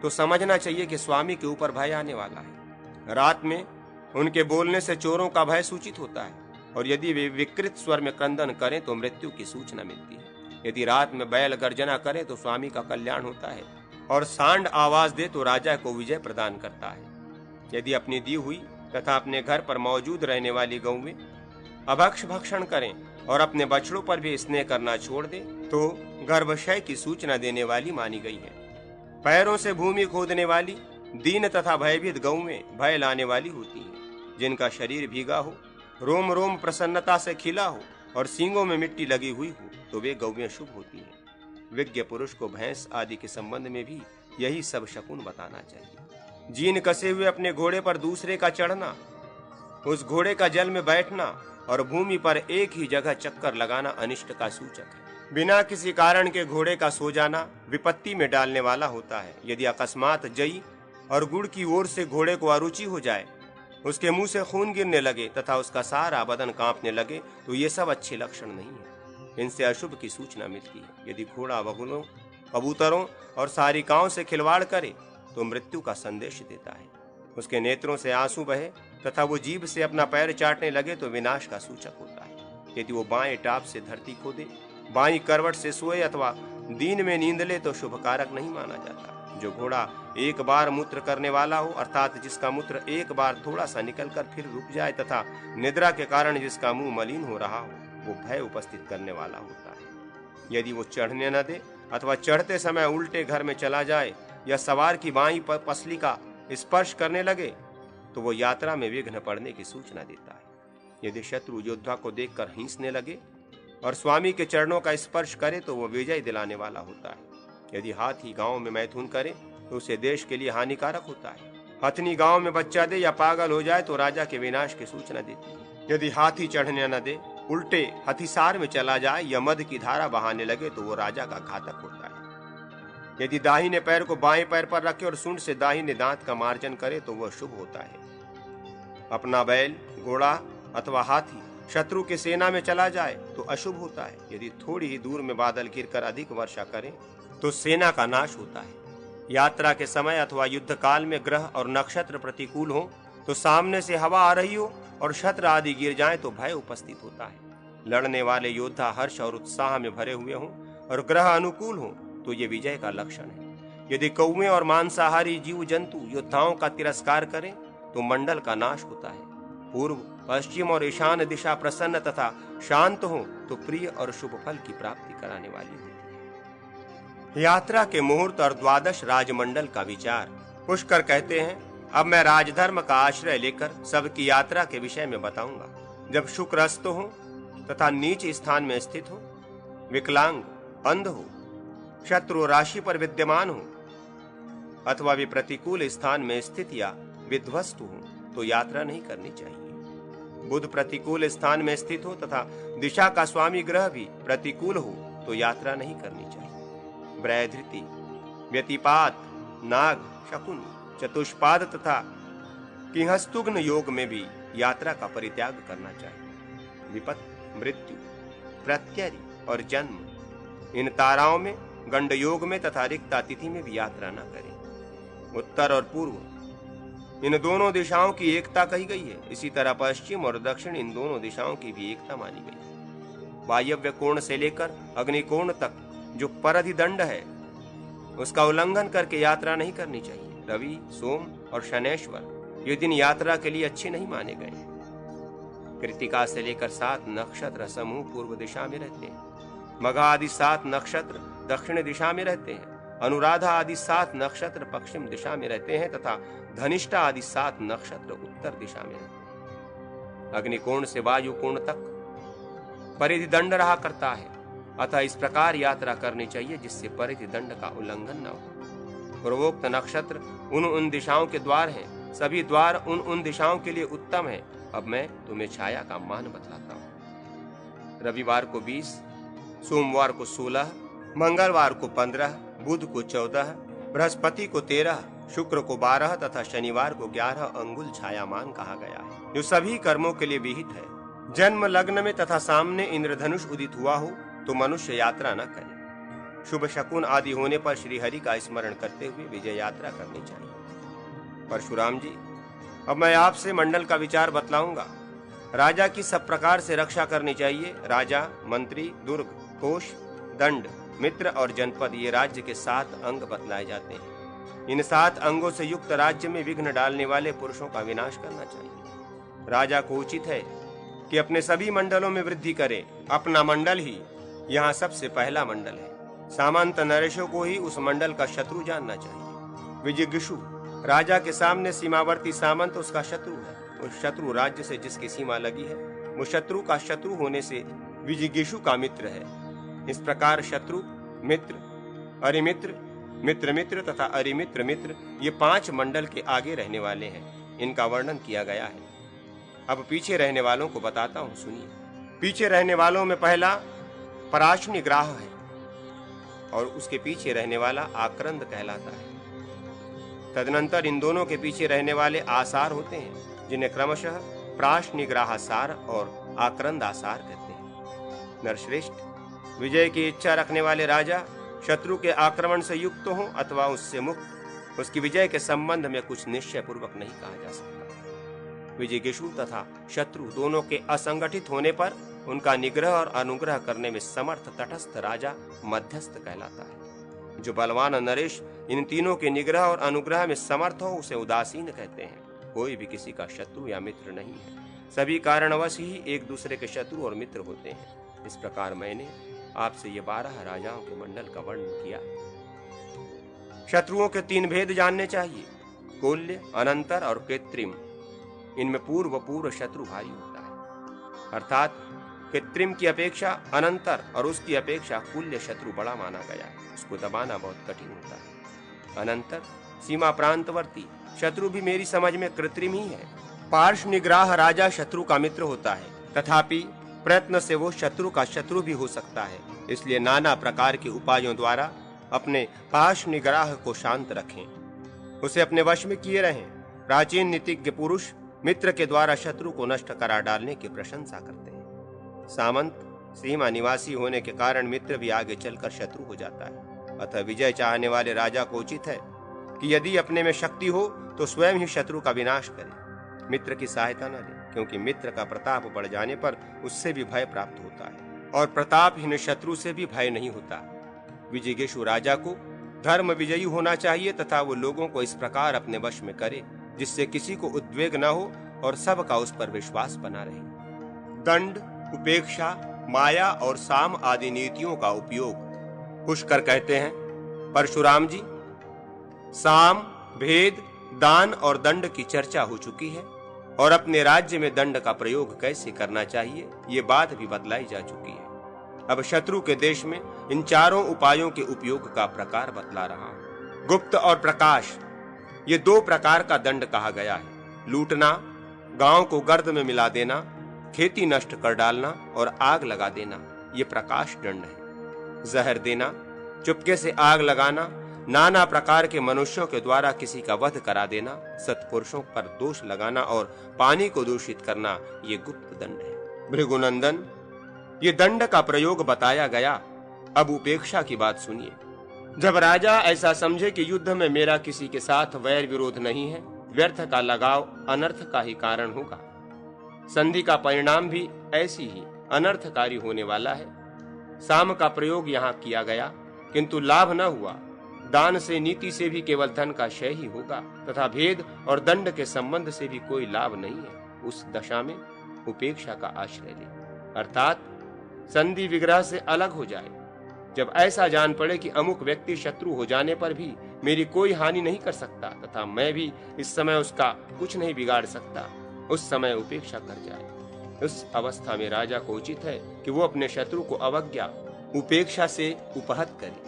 तो समझना चाहिए कि स्वामी के ऊपर भय आने वाला है। रात में उनके बोलने से चोरों का भय सूचित होता है, और यदि वे विकृत स्वर में क्रंदन करें तो मृत्यु की सूचना मिलती है। यदि रात में बैल गर्जना करे तो स्वामी का कल्याण होता है, और सांड आवाज दे तो राजा को विजय प्रदान करता है। यदि अपनी दी हुई तथा अपने घर पर मौजूद रहने वाली गौवें अभक्ष भक्षण करें और अपने बछड़ों पर भी स्नेह करना छोड़ दे तो गर्भाशय की सूचना देने वाली मानी गई है। पैरों से भूमि खोदने वाली, दीन तथा भयभीत गौवें भय लाने वाली होती हैं। जिनका शरीर भीगा हो, रोम रोम प्रसन्नता से खिला हो और सींगों में मिट्टी लगी हुई हो तो वे गौवें शुभ होती हैं। विज्ञ पुरुष को भैंस आदि के संबंध में भी यही सब शकुन बताना चाहिए। जीन कसे हुए अपने घोड़े पर दूसरे का चढ़ना, उस घोड़े का जल में बैठना और भूमि पर एक ही जगह चक्कर लगाना अनिष्ट का सूचक है। बिना किसी कारण के घोड़े का सो जाना विपत्ति में डालने वाला होता है। यदि अकस्मात जई और गुड़ की ओर से घोड़े को अरुचि हो जाए, उसके मुंह से खून गिरने लगे तथा उसका सारा बदन कांपने लगे तो ये सब अच्छे लक्षण नहीं है। इनसे अशुभ की सूचना मिलती है। यदि घोड़ा बगुलों, कबूतरों और सारिकाओं से खिलवाड़ करे तो मृत्यु का संदेश देता है। उसके नेत्रों से आंसू बहे तथा वो जीभ से अपना पैर चाटने लगे तो विनाश का सूचक होता है। यदि वो बाएं टाप से धरती खोदे, बाईं करवट से सोए अथवा दीन में नींद ले तो शुभ कारक नहीं माना जाता। जो घोड़ा एक बार मूत्र करने वाला हो, अर्थात जिसका मूत्र एक बार थोड़ा सा निकलकर फिर रुक जाए तथा निद्रा के कारण जिसका मुंह मलिन हो रहा हो, वो भय उपस्थित करने वाला होता है। यदि वो चढ़ने न दे अथवा चढ़ते समय उल्टे घर में चला जाए या सवार की बाईं पसली का स्पर्श करने लगे तो वो यात्रा में विघ्न पड़ने की सूचना देता है। यदि शत्रु योद्धा को देखकर हिंसने लगे और स्वामी के चरणों का स्पर्श करे तो वो विजय दिलाने वाला होता है। यदि हाथी गांव में मैथुन करे तो उसे देश के लिए हानिकारक होता है। हथनी गांव में बच्चा दे या पागल हो जाए तो राजा के विनाश की सूचना देती है। यदि हाथी चढ़ने न दे, उल्टे हथिसार में चला जाए या मद की धारा बहाने लगे तो वो राजा का घातक होता है। यदि दाहिने पैर को बाएं पैर पर रखे और सूंड से दाहिने दांत का मार्जन करे तो वह शुभ होता है। अपना बैल, घोड़ा अथवा हाथी शत्रु के सेना में चला जाए तो अशुभ होता है। यदि थोड़ी ही दूर में बादल गिरकर अधिक वर्षा करे तो सेना का नाश होता है। यात्रा के समय अथवा युद्ध काल में ग्रह और नक्षत्र प्रतिकूल हो तो सामने से हवा आ रही हो और शस्त्र आदि गिर जाएं तो भय उपस्थित होता है। लड़ने वाले योद्धा हर्ष और उत्साह में भरे हुए हों और ग्रह अनुकूल हो तो ये विजय का लक्षण है। यदि कौवे और मांसाहारी जीव जंतु योद्धाओं का तिरस्कार करें तो मंडल का नाश होता है। पूर्व, पश्चिम और ईशान दिशा प्रसन्न तथा शांत हो तो प्रिय और शुभ फल की प्राप्ति कराने वाली होती है। यात्रा के मुहूर्त और द्वादश राजमंडल का विचार। पुष्कर कहते हैं, अब मैं राजधर्म का आश्रय लेकर सबकी यात्रा के विषय में बताऊंगा। जब शुक्र अस्त हो तथा नीच स्थान में स्थित हो, विकलांग, अंध हो, शत्रु राशि पर विद्यमान हो अथवा वे प्रतिकूल स्थान में स्थित या विध्वस्त हो तो यात्रा नहीं करनी चाहिए। बुध प्रतिकूल स्थान में स्थित हो तथा दिशा का स्वामी ग्रह भी प्रतिकूल हो तो यात्रा नहीं करनी चाहिए। ब्रहधृति, व्यतिपात, नाग, शकुन, चतुष्पाद तथा किंहस्तुग्न योग में भी यात्रा का परित्याग करना चाहिए। विपत्ति, मृत्यु, प्रत्यरि और जन्म, इन ताराओं में, गंड योग में तथा रिक्ता तिथि में भी यात्रा न करें। उत्तर और पूर्व, इन दोनों दिशाओं की एकता कही गई है। इसी तरह पश्चिम और दक्षिण, इन दोनों दिशाओं की भी एकता मानी गई है। वायव्य कोण से लेकर अग्निकोण तक जो परधिदंड है उसका उल्लंघन करके यात्रा नहीं करनी चाहिए। रवि, सोम और शनैश्वर ये दिन यात्रा के लिए अच्छे नहीं माने गए। कृतिका से लेकर 7 नक्षत्र समूह पूर्व दिशा में रहते हैं। मघा आदि 7 नक्षत्र दक्षिण दिशा में रहते हैं। अनुराधा आदि 7 नक्षत्र पश्चिम दिशा में रहते हैं तथा धनिष्ठा आदि 7 नक्षत्र उत्तर दिशा में रहते हैं। अग्निकोण से वायु कोण तक परिधिदंड रहा करता है, अतः इस प्रकार यात्रा करनी चाहिए जिससे परिधिदंड का उल्लंघन न हो। पूर्वोक्त नक्षत्र उन दिशाओं के द्वार हैं। सभी द्वार उन दिशाओं के लिए उत्तम है। अब मैं तुम्हें छाया का मान बतलाता हूँ। रविवार को 20, सोमवार को 16, मंगलवार को 15, बुध को 14, बृहस्पति को 13, शुक्र को 12 तथा शनिवार को 11 अंगुल छायामान कहा गया है, जो सभी कर्मों के लिए विहित है। जन्म लग्न में तथा सामने इंद्रधनुष उदित हुआ हो तो मनुष्य यात्रा न करे। शुभ शकुन आदि होने पर श्री हरि का स्मरण करते हुए विजय यात्रा करनी चाहिए। परशुराम जी, अब मैं आपसे मंडल का विचार बतलाऊंगा। राजा की सब प्रकार से रक्षा करनी चाहिए। राजा, मंत्री, दुर्ग, कोष, दंड, मित्र और जनपद, ये राज्य के 7 अंग बतलाए जाते हैं। इन 7 अंगों से युक्त राज्य में विघ्न डालने वाले पुरुषों का विनाश करना चाहिए। राजा को उचित है कि अपने सभी मंडलों में वृद्धि करे। अपना मंडल ही यहाँ सबसे पहला मंडल है। सामंत नरेशों को ही उस मंडल का शत्रु जानना चाहिए। विजिगीषु, राजा के सामने सीमावर्ती सामंत उसका शत्रु है। उस शत्रु राज्य से जिसकी सीमा लगी है वो शत्रु का शत्रु होने से विजिगीषु का मित्र है। इस प्रकार शत्रु, मित्र, अरिमित्र, मित्र मित्र तथा अरिमित्र मित्र, ये 5 मंडल के आगे रहने वाले हैं। इनका वर्णन किया गया है। अब पीछे रहने वालों को बताता हूं, सुनिए। पीछे रहने वालों में पहला पराशनि ग्राह है और उसके पीछे रहने वाला आक्रंद कहलाता है। तदनंतर इन दोनों के पीछे रहने वाले आसार होते हैं, जिन्हें क्रमशः प्राशनिग्राहासार और आक्रंदासार कहते हैं। नरश्रेष्ठ, विजय की इच्छा रखने वाले राजा शत्रु के आक्रमण से युक्त हो अथवा उससे मुक्त, उसकी विजय के संबंध में कुछ निश्चय पूर्वक नहीं कहा जा सकता। विजिगीषु तथा शत्रु दोनों के असंगठित होने पर उनका निग्रह और अनुग्रह करने में समर्थ तटस्थ राजा मध्यस्थ कहलाता है। जो बलवान नरेश इन तीनों के निग्रह और अनुग्रह में समर्थ हो उसे उदासीन कहते हैं। कोई भी किसी का शत्रु या मित्र नहीं है। सभी कारणवश ही एक दूसरे के शत्रु और मित्र होते हैं। इस प्रकार मैंने आपसे ये 12 राजाओं के मंडल का वर्णन किया। शत्रुओं के 3 भेद जानने चाहिए, कोल्य, अनंतर और कृत्रिम। इनमें पूर्व शत्रु भारी होता है। अर्थात कृत्रिम की अपेक्षा अनंतर और उसकी अपेक्षा कुल्य शत्रु बड़ा माना गया है। उसको दबाना बहुत कठिन होता है। अनंतर सीमा प्रांतवर्ती शत्रु भी मेरी समझ में कृत्रिम ही है। पार्श्व निग्राह राजा शत्रु का मित्र होता है, तथापि प्रयत्न से वो शत्रु का शत्रु भी हो सकता है। इसलिए नाना प्रकार के उपायों द्वारा अपने पार्श्व निग्राह को शांत रखें, उसे अपने वश में किए रहें। प्राचीन नीतिज्ञ पुरुष मित्र के द्वारा शत्रु को नष्ट करा डालने की प्रशंसा करते हैं। सामंत सीमा निवासी होने के कारण मित्र भी आगे चलकर शत्रु हो जाता है। अतः विजय चाहने वाले राजा को उचित है कि यदि अपने में शक्ति हो तो स्वयं ही शत्रु का विनाश करे, मित्र की सहायता न ले, क्योंकि मित्र का प्रताप बढ़ जाने पर उससे भी भय प्राप्त होता है और प्रतापहीन शत्रु से भी भय नहीं होता। विजिगीषु राजा को धर्म विजयी होना चाहिए तथा वो लोगों को इस प्रकार अपने वश में करे जिससे किसी को उद्वेग न हो और सबका उस पर विश्वास बना रहे। दंड, उपेक्षा, माया और साम आदि नीतियों का उपयोग पुष्कर कहते हैं। परशुराम जी, साम, भेद, दान और दंड की चर्चा हो चुकी है और अपने राज्य में दंड का प्रयोग कैसे करना चाहिए ये बात भी बतलाई जा चुकी है। अब शत्रु के देश में इन चारों उपायों के उपयोग का प्रकार बतला रहा हूं। गुप्त और प्रकाश, ये दो प्रकार का दंड कहा गया है। लूटना, गांव को गर्द में मिला देना, खेती नष्ट कर डालना और आग लगा देना, ये प्रकाश दंड है। जहर देना, चुपके से आग लगाना, नाना प्रकार के मनुष्यों के द्वारा किसी का वध करा देना, सत्पुरुषों पर दोष लगाना और पानी को दूषित करना, ये गुप्त दंड है। भृगुनंदन, ये दंड का प्रयोग बताया गया। अब उपेक्षा की बात सुनिए। जब राजा ऐसा समझे कि युद्ध में मेरा किसी के साथ वैर विरोध नहीं है, व्यर्थ का लगाव अनर्थ का ही कारण होगा, संधि का परिणाम भी ऐसी ही अनर्थकारी होने वाला है। साम का प्रयोग यहाँ किया गया किंतु लाभ न हुआ। दान से, नीति से भी केवल धन का क्षय ही होगा तथा भेद और दंड के संबंध से भी कोई लाभ नहीं है। उस दशा में उपेक्षा का आश्रय ले, अर्थात संधि विग्रह से अलग हो जाए। जब ऐसा जान पड़े कि अमुक व्यक्ति शत्रु हो जाने पर भी मेरी कोई हानि नहीं कर सकता तथा मैं भी इस समय उसका कुछ नहीं बिगाड़ सकता, उस समय उपेक्षा कर जाए। उस अवस्था में राजा को उचित है कि वो अपने शत्रु को अवज्ञा, उपेक्षा से उपहत करे।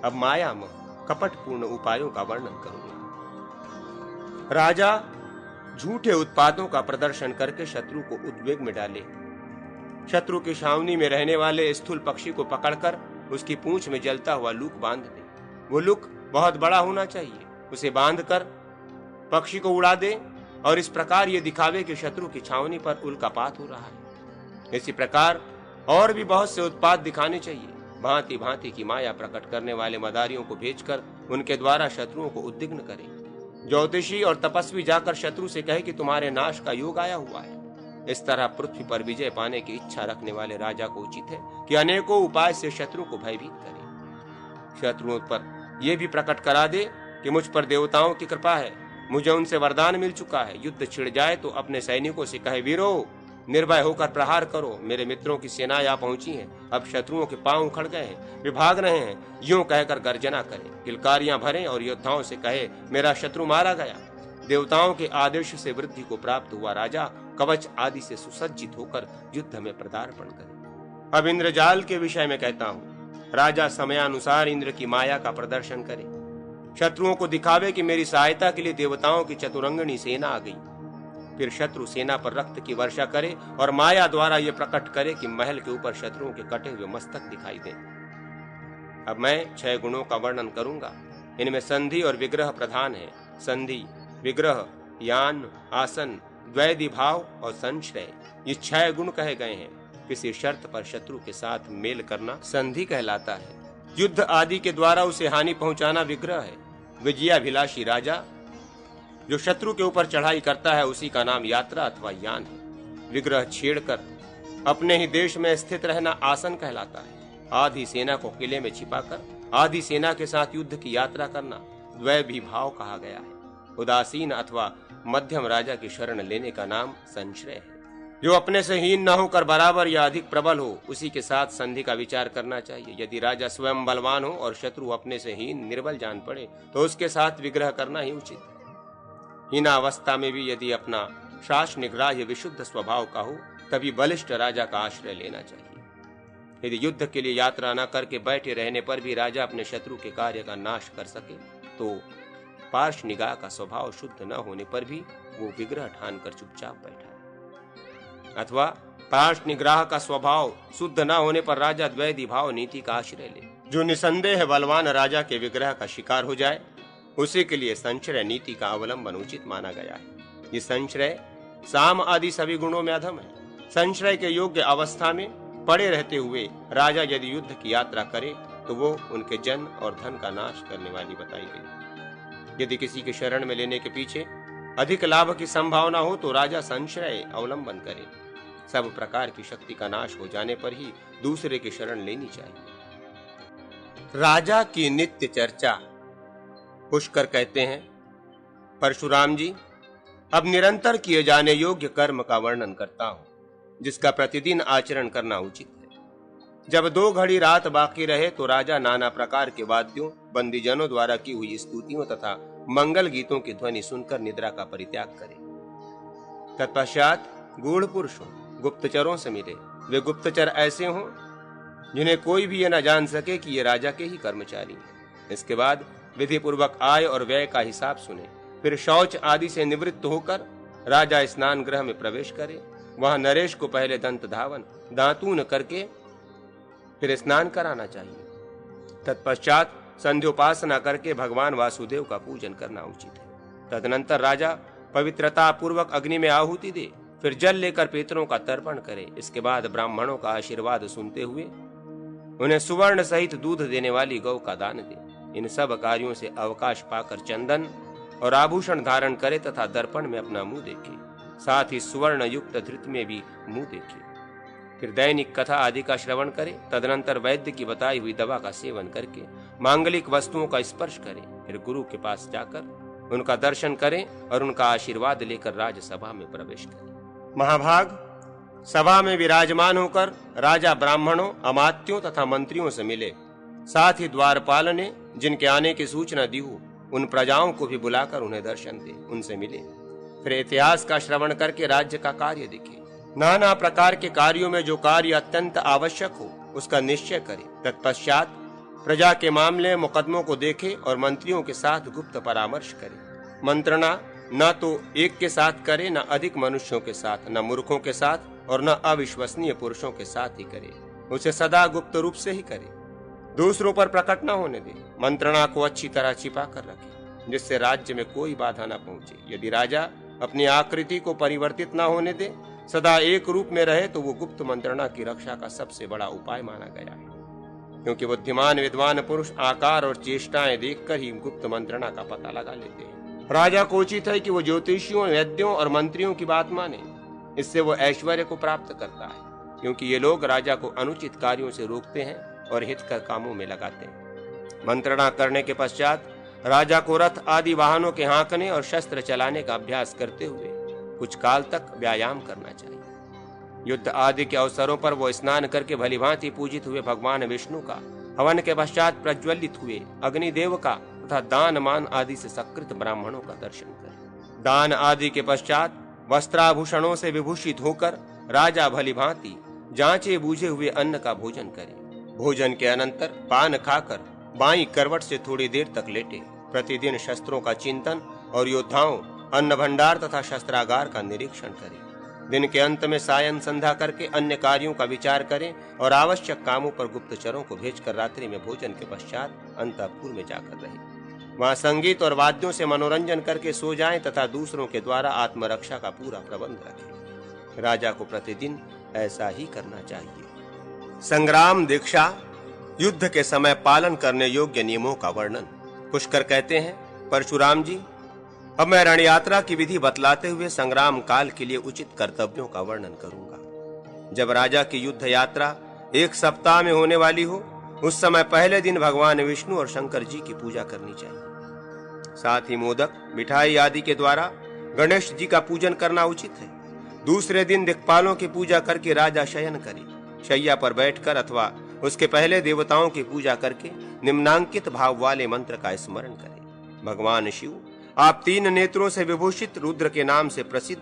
अब मायामय कपटपूर्ण उपायों का वर्णन करूंगा। राजा झूठे उत्पादों का प्रदर्शन करके शत्रु को उद्वेग में डाले। शत्रु की छावनी में रहने वाले स्थूल पक्षी को पकड़कर उसकी पूंछ में जलता हुआ लूक बांध दे। वो लूक बहुत बड़ा होना चाहिए। उसे बांधकर पक्षी को उड़ा दे और इस प्रकार ये दिखावे कि शत्रु की छावनी पर उल्कापात हो रहा है। इसी प्रकार और भी बहुत से उत्पाद दिखाने चाहिए। भांति भांति की माया प्रकट करने वाले मदारियों को भेजकर उनके द्वारा शत्रुओं को उद्विग्न करें। ज्योतिषी और तपस्वी जाकर शत्रु से कहे कि तुम्हारे नाश का योग आया हुआ है। इस तरह पृथ्वी पर विजय पाने की इच्छा रखने वाले राजा को उचित है कि अनेकों उपाय से शत्रु को भयभीत करे। शत्रुओं पर यह भी प्रकट करा दे कि मुझ पर देवताओं की कृपा है, मुझे उनसे वरदान मिल चुका है। युद्ध छिड़ जाए तो अपने सैनिकों से कहे, वीरो निर्भय होकर प्रहार करो, मेरे मित्रों की सेना यहाँ पहुंची है, अब शत्रुओं के पांव उखड़ गए हैं, वे भाग रहे हैं। यूं कहकर गर्जना करें, किलकारियां भरें और योद्धाओं से कहे, मेरा शत्रु मारा गया। देवताओं के आदेश से वृद्धि को प्राप्त हुआ राजा कवच आदि से सुसज्जित होकर युद्ध में पदार्पण करे। अब इंद्रजाल के विषय में कहता हूँ। राजा समयानुसार इंद्र की माया का प्रदर्शन करे, शत्रुओं को दिखावे कि मेरी सहायता के लिए देवताओं की चतुरंगनी सेना आ गई। फिर शत्रु सेना पर रक्त की वर्षा करे और माया द्वारा यह प्रकट करे कि महल के ऊपर शत्रुओं के कटे हुए मस्तक दिखाई दे। अब मैं 6 गुणों का वर्णन करूंगा। इनमें संधि और विग्रह प्रधान है। संधि, विग्रह, यान, आसन, द्वैधी भाव और संश्रय, ये 6 गुण कहे गए हैं। किसी शर्त पर शत्रु के साथ मेल करना संधि कहलाता है। युद्ध आदि के द्वारा उसे हानि पहुंचाना विग्रह है। विजयाभिलाषी राजा जो शत्रु के ऊपर चढ़ाई करता है उसी का नाम यात्रा अथवा यान है। विग्रह छेड़कर अपने ही देश में स्थित रहना आसन कहलाता है। आधी सेना को किले में छिपाकर आधी सेना के साथ युद्ध की यात्रा करना द्वैभी भाव कहा गया है। उदासीन अथवा मध्यम राजा की शरण लेने का नाम संश्रय है। जो अपने से हीन न होकर बराबर या अधिक प्रबल हो उसी के साथ संधि का विचार करना चाहिए। यदि राजा स्वयं बलवान हो और शत्रु अपने से हीन निर्बल जान पड़े तो उसके साथ विग्रह करना ही उचित है। हीनावस्था में भी यदि अपना शासन निग्राह्य विशुद्ध स्वभाव का हो, तभी बलिष्ठ राजा का आश्रय लेना चाहिए। यदि युद्ध के लिए यात्रा न करके बैठे रहने पर भी राजा अपने शत्रु के कार्य का नाश कर सके, तो पार्श्व निगाह का स्वभाव शुद्ध न होने पर भी वो विग्रह ठान कर चुपचाप बैठा है। अथवा पार्श्व निग्रह का स्वभाव शुद्ध न होने पर राजा द्वैधी भाव नीति का आश्रय ले, जो निसंदेह बलवान राजा के विग्रह का शिकार हो जाए, उसी के लिए संश्रय नीति का अवलंबन उचित माना गया है। ये संश्रय साम आदि सभी गुणों में अधम है। संश्रय के योग्य अवस्था में पड़े रहते हुए राजा यदि युद्ध की यात्रा करे तो वो उनके जन और धन का नाश करने वाली बताई गई। यदि किसी के शरण में लेने के पीछे अधिक लाभ की संभावना हो तो राजा संश्रय अवलंबन करे। सब प्रकार की शक्ति का नाश हो जाने पर ही दूसरे की शरण लेनी चाहिए। राजा की नित्य चर्चा। पुष्कर कहते हैं, परशुराम जी, अब निरंतर किए जाने योग्य कर्म का वर्णन करता हूं, जिसका प्रतिदिन आचरण करना उचित है। जब 2 घड़ी रात बाकी रहे तो राजा नाना प्रकार के वाद्यों, बंदीजनों द्वारा की हुई स्तुतियों तथा मंगल गीतों की ध्वनि सुनकर निद्रा का परित्याग करे। तत्पश्चात गूढ़ पुरुषों, गुप्तचरों से मिले। वे गुप्तचर ऐसे हों जिन्हें कोई भी यह न जान सके कि ये राजा के ही कर्मचारी हैं। इसके बाद विधि पूर्वक आय और व्यय का हिसाब सुने। फिर शौच आदि से निवृत्त होकर राजा स्नान गृह में प्रवेश करे। वहां नरेश को पहले दंत धावन दांतून करके फिर स्नान कराना चाहिए। तत्पश्चात संध्योपासना करके भगवान वासुदेव का पूजन करना उचित है। तदनंतर राजा पवित्रता पूर्वक अग्नि में आहुति दे, फिर जल लेकर पितरों का तर्पण करे। इसके बाद ब्राह्मणों का आशीर्वाद सुनते हुए उन्हें सुवर्ण सहित दूध देने वाली गौ का दान दे। इन सब कार्यों से अवकाश पाकर चंदन और आभूषण धारण करे तथा दर्पण में अपना मुंह देखे, साथ ही सुवर्ण युक्त धृत में भी मुंह देखे। फिर दैनिक कथा आदि का श्रवण करे। तदनंतर वैद्य की बताई हुई दवा का सेवन करके मांगलिक वस्तुओं का स्पर्श करे। फिर गुरु के पास जाकर उनका दर्शन करें और उनका आशीर्वाद लेकर राजसभा में प्रवेश करें। महाभाग, सभा में विराजमान होकर राजा ब्राह्मणों, अमात्यों तथा मंत्रियों से मिले। साथ ही द्वारपाल ने जिनके आने की सूचना दी हो उन प्रजाओं को भी बुलाकर उन्हें दर्शन दे, उनसे मिले। फिर इतिहास का श्रवण करके राज्य का कार्य देखे। नाना प्रकार के कार्यों में जो कार्य अत्यंत आवश्यक हो उसका निश्चय करे। तत्पश्चात प्रजा के मामले मुकदमों को देखे और मंत्रियों के साथ गुप्त परामर्श करे। मंत्रणा न तो एक के साथ करे, न अधिक मनुष्यों के साथ, न मूर्खों के साथ और न अविश्वसनीय पुरुषों के साथ ही करे। उसे सदा गुप्त रूप से ही करे, दूसरों पर प्रकट न होने दे। मंत्रणा को अच्छी तरह छिपा कर रखे, जिससे राज्य में कोई बाधा न पहुंचे। यदि राजा अपनी आकृति को परिवर्तित न होने दे, सदा एक रूप में रहे, तो वो गुप्त मंत्रणा की रक्षा का सबसे बड़ा उपाय माना गया है। क्योंकि बुद्धिमान विद्वान पुरुष आकार और चेष्टाएं देखकर ही गुप्त मंत्रणा का पता लगा लेते हैं। राजा को उचित है कि वो ज्योतिषियों, वैद्यों और मंत्रियों की बात माने। इससे वो ऐश्वर्य को प्राप्त करता है, क्योंकि ये लोग राजा को अनुचित कार्यों से रोकते हैं और हितकर कामों में लगाते हैं। मंत्रणा करने के पश्चात राजा को रथ आदि वाहनों के हाँकने और शस्त्र चलाने का अभ्यास करते हुए कुछ काल तक व्यायाम करना चाहिए। युद्ध आदि के अवसरों पर वो स्नान करके भलीभांति पूजित हुए भगवान विष्णु का, हवन के पश्चात प्रज्वलित हुए अग्निदेव का तथा दान मान आदि से सकृत ब्राह्मणों का दर्शन करे। दान आदि के पश्चात वस्त्राभूषणों से विभूषित होकर राजा भलीभांति जांचे बूझे हुए अन्न का भोजन करे। भोजन के अनंतर पान खाकर बाईं करवट से थोड़ी देर तक लेटे। प्रतिदिन शस्त्रों का चिंतन और योद्धाओं, अन्न भंडार तथा शस्त्रागार का निरीक्षण करें। दिन के अंत में सायं संध्या करके अन्य कार्यों का विचार करें और आवश्यक कामों पर गुप्तचरों को भेजकर रात्रि में भोजन के पश्चात अंतःपुर में जाकर रहे। वहां संगीत और वाद्यों से मनोरंजन करके सो जाएं तथा दूसरों के द्वारा आत्मरक्षा का पूरा प्रबंध रखें। राजा को प्रतिदिन ऐसा ही करना चाहिए। संग्राम दीक्षा, युद्ध के समय पालन करने योग्य नियमों का वर्णन। पुष्कर कहते हैं, परशुराम जी, अब मैं रण यात्रा की विधि बतलाते हुए संग्राम काल के लिए उचित कर्तव्यों का वर्णन करूंगा। जब राजा की युद्ध यात्रा 1 सप्ताह में होने वाली हो, उस समय पहले दिन भगवान विष्णु और शंकर जी की पूजा करनी चाहिए। साथ ही मोदक, मिठाई आदि के द्वारा गणेश जी का पूजन करना उचित है। दूसरे दिन दिक्पालों की पूजा करके राजा शयन करे। शैया पर बैठकर अथवा उसके पहले देवताओं की पूजा करके निम्नांकित भाव वाले मंत्र का स्मरण करें। भगवान शिव, आप 3 नेत्रों से विभूषित रुद्र के नाम से प्रसिद्ध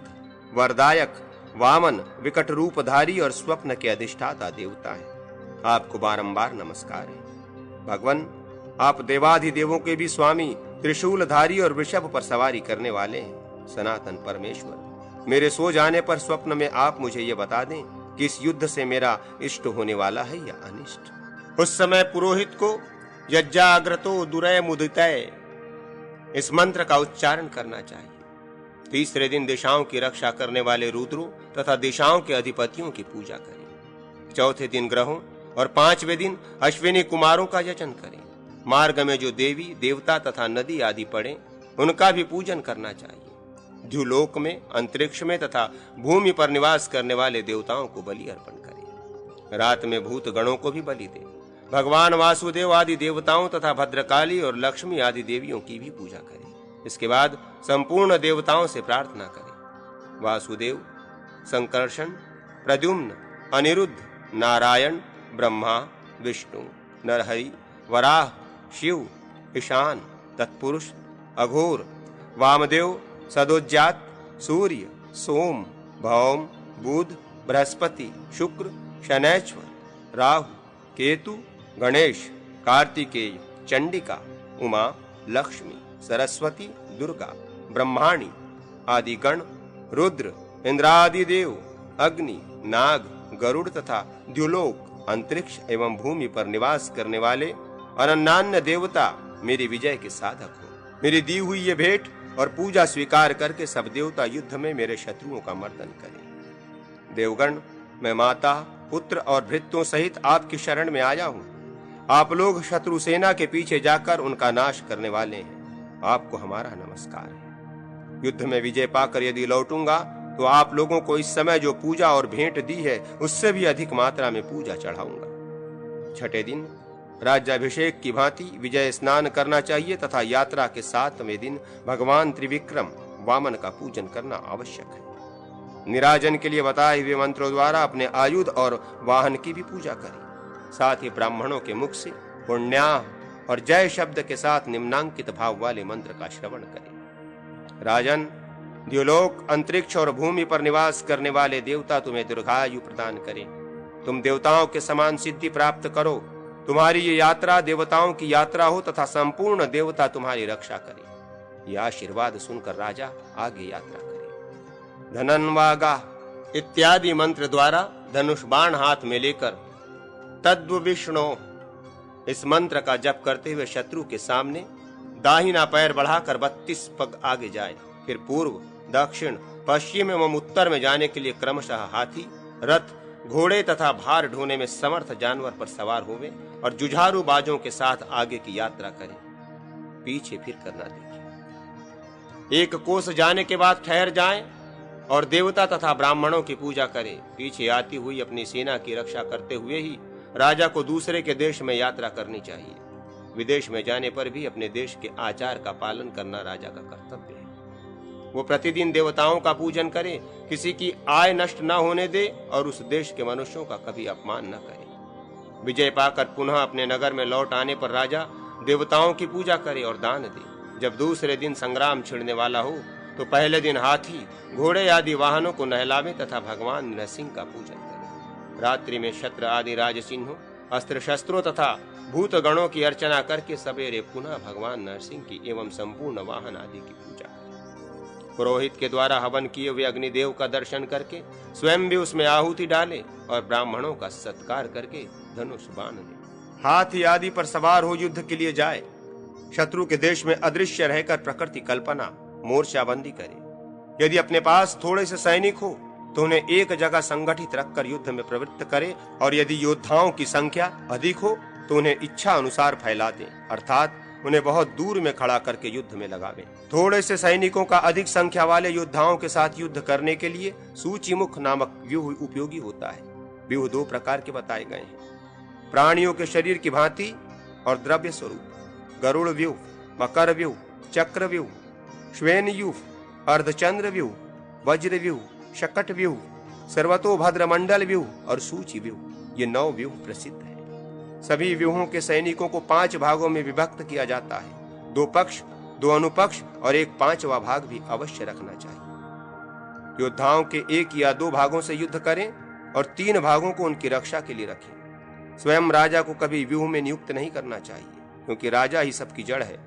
वरदायक, वामन, विकट रूपधारी और स्वप्न के अधिष्ठाता देवता है। आपको बारंबार नमस्कार है। भगवान, आप देवाधिदेवों के भी स्वामी, त्रिशूलधारी और वृषभ पर सवारी करने वाले हैं। सनातन परमेश्वर, मेरे सो जाने पर स्वप्न में आप मुझे ये बता दें कि इस युद्ध से मेरा इष्ट होने वाला है या अनिष्ट। उस समय पुरोहित को यज्ञाग्रतो दुरय मुदितय इस मंत्र का उच्चारण करना चाहिए। तीसरे दिन दिशाओं की रक्षा करने वाले रुद्रों तथा दिशाओं के अधिपतियों की पूजा करें। चौथे दिन ग्रहों और पांचवें दिन अश्विनी कुमारों का यजन करें। मार्ग में जो देवी देवता तथा नदी आदि पड़े उनका भी पूजन करना चाहिए। द्युलोक में, अंतरिक्ष में तथा भूमि पर निवास करने वाले देवताओं को बलि अर्पण करें। रात में भूत गणों को भी बलि दें। भगवान वासुदेव आदि देवताओं तथा भद्रकाली और लक्ष्मी आदि देवियों की भी पूजा करें। इसके बाद संपूर्ण देवताओं से प्रार्थना करें। वासुदेव, संकर्षण, प्रद्युम्न, अनिरुद्ध, नारायण, ब्रह्मा, विष्णु, नरहरि, वराह, शिव, ईशान, तत्पुरुष, अघोर, वामदेव, सदोज्जात, सूर्य, सोम, भौम, बुध, बृहस्पति, शुक्र, शनैश्वर, राहु, केतु, गणेश, कार्तिकेय, चंडिका, उमा, लक्ष्मी, सरस्वती, दुर्गा, ब्रह्माणी आदि गण, रुद्र, इंद्रादि देव, अग्नि, नाग, गरुड़ तथा द्युलोक, अंतरिक्ष एवं भूमि पर निवास करने वाले अनन्यान्य देवता मेरी विजय के साधक हो। मेरी दी हुई ये भेंट और पूजा स्वीकार करके सब देवता युद्ध में मेरे शत्रुओं का मर्दन करें। देवगण, मैं माता, पुत्र और भृत्यों सहित आपकी शरण में आया हूँ। आप लोग शत्रु सेना के पीछे जाकर उनका नाश करने वाले हैं। आपको हमारा नमस्कार है। युद्ध में विजय पाकर यदि लौटूंगा तो आप लोगों को इस समय जो पूजा और भेंट दी है उससे भी अधिक मात्रा में पूजा चढ़ाऊंगा। छठे दिन राज्याभिषेक की भांति विजय स्नान करना चाहिए तथा यात्रा के 7वें दिन भगवान त्रिविक्रम वामन का पूजन करना आवश्यक है। निराजन के लिए बताए हुए मंत्रों द्वारा अपने आयुध और वाहन की भी पूजा करें। साथ ही ब्राह्मणों के मुख से पुण्याह और जय शब्द के साथ निम्नांकित भाव वाले मंत्र का श्रवण करें। राजन, द्युलोक, अंतरिक्ष और भूमि पर निवास करने वाले देवता तुम्हें दीर्घायु प्रदान करें। तुम देवताओं के समान सिद्धि प्राप्त करो। तुम्हारी ये यात्रा देवताओं की यात्रा हो तथा संपूर्ण देवता तुम्हारी रक्षा करें। यह आशीर्वाद सुनकर राजा आगे यात्रा करे। धनन्वागा इत्यादि मंत्र द्वारा धनुष बाण हाथ में लेकर तद्व विष्णु इस मंत्र का जप करते हुए शत्रु के सामने दाहिना पैर बढ़ाकर 32 पग आगे जाए। फिर पूर्व, दक्षिण, पश्चिम एवं उत्तर में जाने के लिए क्रमशः हाथी, रथ, घोड़े तथा भार ढोने में समर्थ जानवर पर सवार होवे और जुझारू बाजों के साथ आगे की यात्रा करें। पीछे फिर कर न देखें। एक कोस जाने के बाद ठहर जाएं और देवता तथा ब्राह्मणों की पूजा करें। पीछे आती हुई अपनी सेना की रक्षा करते हुए ही राजा को दूसरे के देश में यात्रा करनी चाहिए। विदेश में जाने पर भी अपने देश के आचार का पालन करना राजा का कर्तव्य है। वो प्रतिदिन देवताओं का पूजन करे, किसी की आय नष्ट न होने दे और उस देश के मनुष्यों का कभी अपमान न करे। विजय पाकर पुनः अपने नगर में लौट आने पर राजा देवताओं की पूजा करे और दान दे। जब दूसरे दिन संग्राम छिड़ने वाला हो तो पहले दिन हाथी, घोड़े आदि वाहनों को नहलावे तथा भगवान नरसिंह का पूजन करे। रात्रि में शस्त्र आदि राज चिन्हों, अस्त्र शस्त्रों तथा भूत गणों की अर्चना करके सवेरे पुनः भगवान नरसिंह की एवं संपूर्ण वाहन आदि की पूजा करें। पुरोहित के द्वारा हवन किए हुए अग्निदेव का दर्शन करके स्वयं भी उसमें आहुति डाले और ब्राह्मणों का सत्कार करके धनुष बाण ले। हाथी आदि पर सवार हो युद्ध के लिए जाए। शत्रु के देश में अदृश्य रहकर प्रकृति कल्पना मोर्चाबंदी करे। यदि अपने पास थोड़े से सैनिक हो तो उन्हें एक जगह संगठित रखकर युद्ध में प्रवृत्त करे और यदि योद्धाओं की संख्या अधिक हो तो उन्हें इच्छा अनुसार फैला दे, अर्थात उन्हें बहुत दूर में खड़ा करके युद्ध में लगावे। थोड़े से सैनिकों का अधिक संख्या वाले योद्धाओं के साथ युद्ध करने के लिए सूचीमुख नामक व्यूह उपयोगी होता है। व्यूह 2 प्रकार के बताए गए हैं: प्राणियों के शरीर की भांति और द्रव्य स्वरूप। गरुड़ व्यूह, मकर व्यूह, चक्र व्यूह, श्वेन व्यूह, अर्धचंद्र व्यूह, वज्र व्यूह, शकट व्यूह, सर्वतोभद्र मंडल व्यूह और सूची व्यूह। ये 9 व्यूह प्रसिद्ध है। सभी व्यूहों के सैनिकों को 5 भागों में विभक्त किया जाता है। 2 पक्ष, 2 अनुपक्ष और एक 5वां भाग भी अवश्य रखना चाहिए। योद्धाओं के 1 या 2 भागों से युद्ध करें और 3 भागों को उनकी रक्षा के लिए रखें। स्वयं राजा को कभी व्यूह में नियुक्त नहीं करना चाहिए, क्योंकि राजा ही सबकी जड़ है।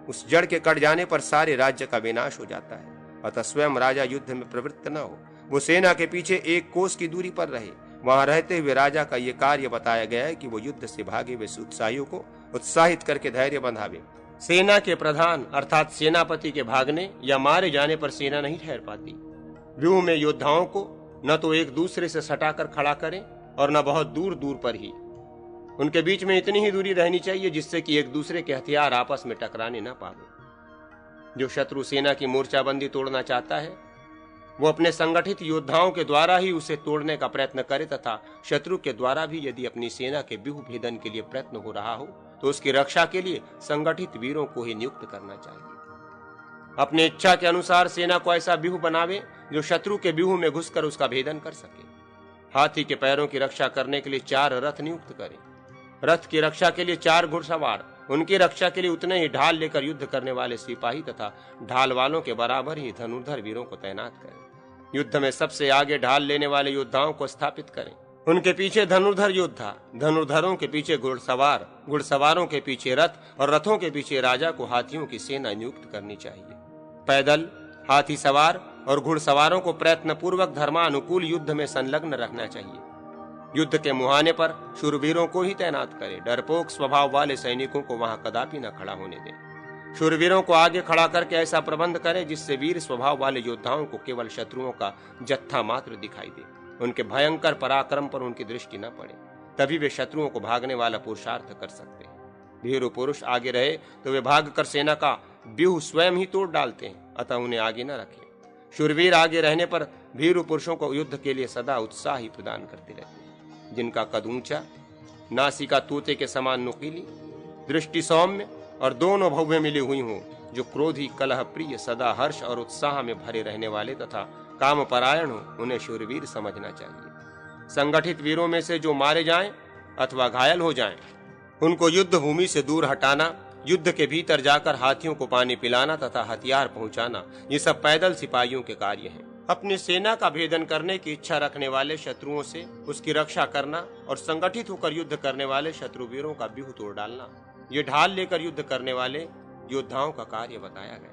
उस जड़ के कट जाने पर सारे राज्य का विनाश हो जाता है। अतः स्वयं राजा युद्ध में प्रवृत्त न हो, वो सेना के पीछे 1 कोस की दूरी पर रहे। वहां रहते हुए राजा का यह कार्य बताया गया है कि वो युद्ध से भागे हुए उत्साहियों को उत्साहित करके धैर्य बंधावे। सेना के प्रधान अर्थात सेनापति के भागने या मारे जाने पर सेना नहीं ठहर पाती। व्यूह में योद्धाओं को न तो एक दूसरे से सटाकर खड़ा करें और न बहुत दूर दूर पर ही। उनके बीच में इतनी ही दूरी रहनी चाहिए जिससे कि एक दूसरे के हथियार आपस में टकराने न पावे। जो शत्रु सेना की मोर्चाबंदी तोड़ना चाहता है वो अपने संगठित योद्धाओं के द्वारा ही उसे तोड़ने का प्रयत्न करे, तथा शत्रु के द्वारा भी यदि अपनी सेना के व्यूह भेदन के लिए प्रयत्न हो रहा हो तो उसकी रक्षा के लिए संगठित वीरों को ही नियुक्त करना चाहिए। अपने इच्छा के अनुसार सेना को ऐसा व्यूह बनावे जो शत्रु के व्यूह में घुसकर उसका भेदन कर सके। हाथी के पैरों की रक्षा करने के लिए 4 रथ नियुक्त करें। रथ की रक्षा के लिए 4 घुड़सवार, उनकी रक्षा के लिए उतने ही ढाल लेकर युद्ध करने वाले सिपाही तथा ढाल वालों के बराबर ही धनुर्धर वीरों को तैनात करें। युद्ध में सबसे आगे ढाल लेने वाले योद्धाओं को स्थापित करें। उनके पीछे धनुर्धर योद्धा, धनुर्धरों के पीछे घुड़सवार, घुड़सवारों के पीछे रथ और रथों के पीछे राजा को हाथियों की सेना नियुक्त करनी चाहिए। पैदल, हाथी सवार और घुड़सवारों को प्रयत्न पूर्वक धर्मानुकूल युद्ध में संलग्न रखना चाहिए। युद्ध के मुहाने पर शूरवीरों को ही तैनात करें। डरपोक स्वभाव वाले सैनिकों को वहां कदापि न खड़ा होने दें। शूरवीरों को आगे खड़ा करके ऐसा प्रबंध करें जिससे वीर स्वभाव वाले योद्धाओं को केवल शत्रुओं का जत्था मात्र दिखाई दे। उनके भयंकर पराक्रम पर उनकी दृष्टि न पड़े, तभी वे शत्रुओं को भागने वाला पुरुषार्थ कर सकते हैं। भीरु पुरुष आगे रहे तो वे भागकर सेना का व्यूह स्वयं ही तोड़ डालते हैं, अतः उन्हें आगे न रखें। शूरवीर आगे रहने पर भीरु पुरुषों को युद्ध के लिए सदा उत्साह ही प्रदान करते रहते हैं। जिनका कद ऊंचा, नासिका तोते के समान नुकीली, दृष्टि सौम्य और दोनों भव्य मिली हुई हों, जो क्रोधी, कलह प्रिय, सदा हर्ष और उत्साह में भरे रहने वाले तथा काम परायण हो, उन्हें शूरवीर समझना चाहिए। संगठित वीरों में से जो मारे जाएं अथवा घायल हो जाएं, उनको युद्ध भूमि से दूर हटाना, युद्ध के भीतर जाकर हाथियों को पानी पिलाना तथा हथियार पहुंचाना, ये सब पैदल सिपाहियों के कार्य हैं। अपनी सेना का भेदन करने की इच्छा रखने वाले शत्रुओं से उसकी रक्षा करना और संगठित होकर युद्ध करने वाले शत्रुवीरों का व्यूह तोड़ डालना, ये ढाल लेकर युद्ध करने वाले योद्धाओं का कार्य बताया गया।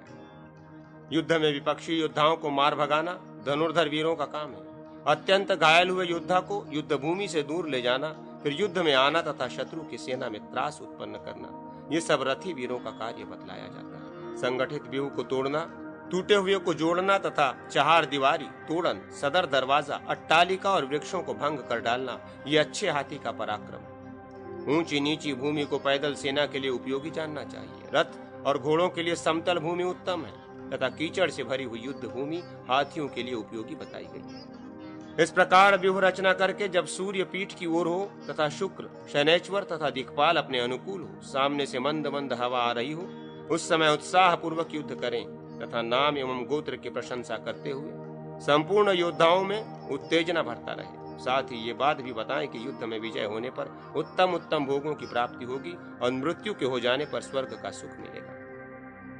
युद्ध में विपक्षी योद्धाओं को मार भगाना धनुर्धर वीरों का काम है। अत्यंत घायल हुए योद्धा को युद्ध भूमि से दूर ले जाना, फिर युद्ध में आना तथा शत्रु की सेना में त्रास उत्पन्न करना, ये सब रथी वीरों का कार्य बतलाया जाता है। संगठित व्यूह को तोड़ना, टूटे हुए को जोड़ना तथा चहार दीवारी, तोड़न, सदर दरवाजा, अट्टालिका और वृक्षों को भंग कर डालना, ये अच्छे हाथी का पराक्रम। ऊंची नीची भूमि को पैदल सेना के लिए उपयोगी जानना चाहिए। रथ और घोड़ों के लिए समतल भूमि उत्तम है तथा कीचड़ से भरी हुई युद्ध भूमि हाथियों के लिए उपयोगी बताई गई है। इस प्रकार व्यूह रचना करके जब सूर्य पीठ की ओर हो तथा शुक्र, शनैश्वर तथा दिक्पाल अपने अनुकूल हो, सामने से मंद मंद हवा आ रही हो, उस समय उत्साह पूर्वक युद्ध करें तथा नाम एवं गोत्र की प्रशंसा करते हुए संपूर्ण योद्धाओं में उत्तेजना भरता रहे। साथ ही ये बात भी बताएं कि युद्ध में विजय होने पर उत्तम उत्तम भोगों की प्राप्ति होगी और मृत्यु के हो जाने पर स्वर्ग का सुख मिलेगा।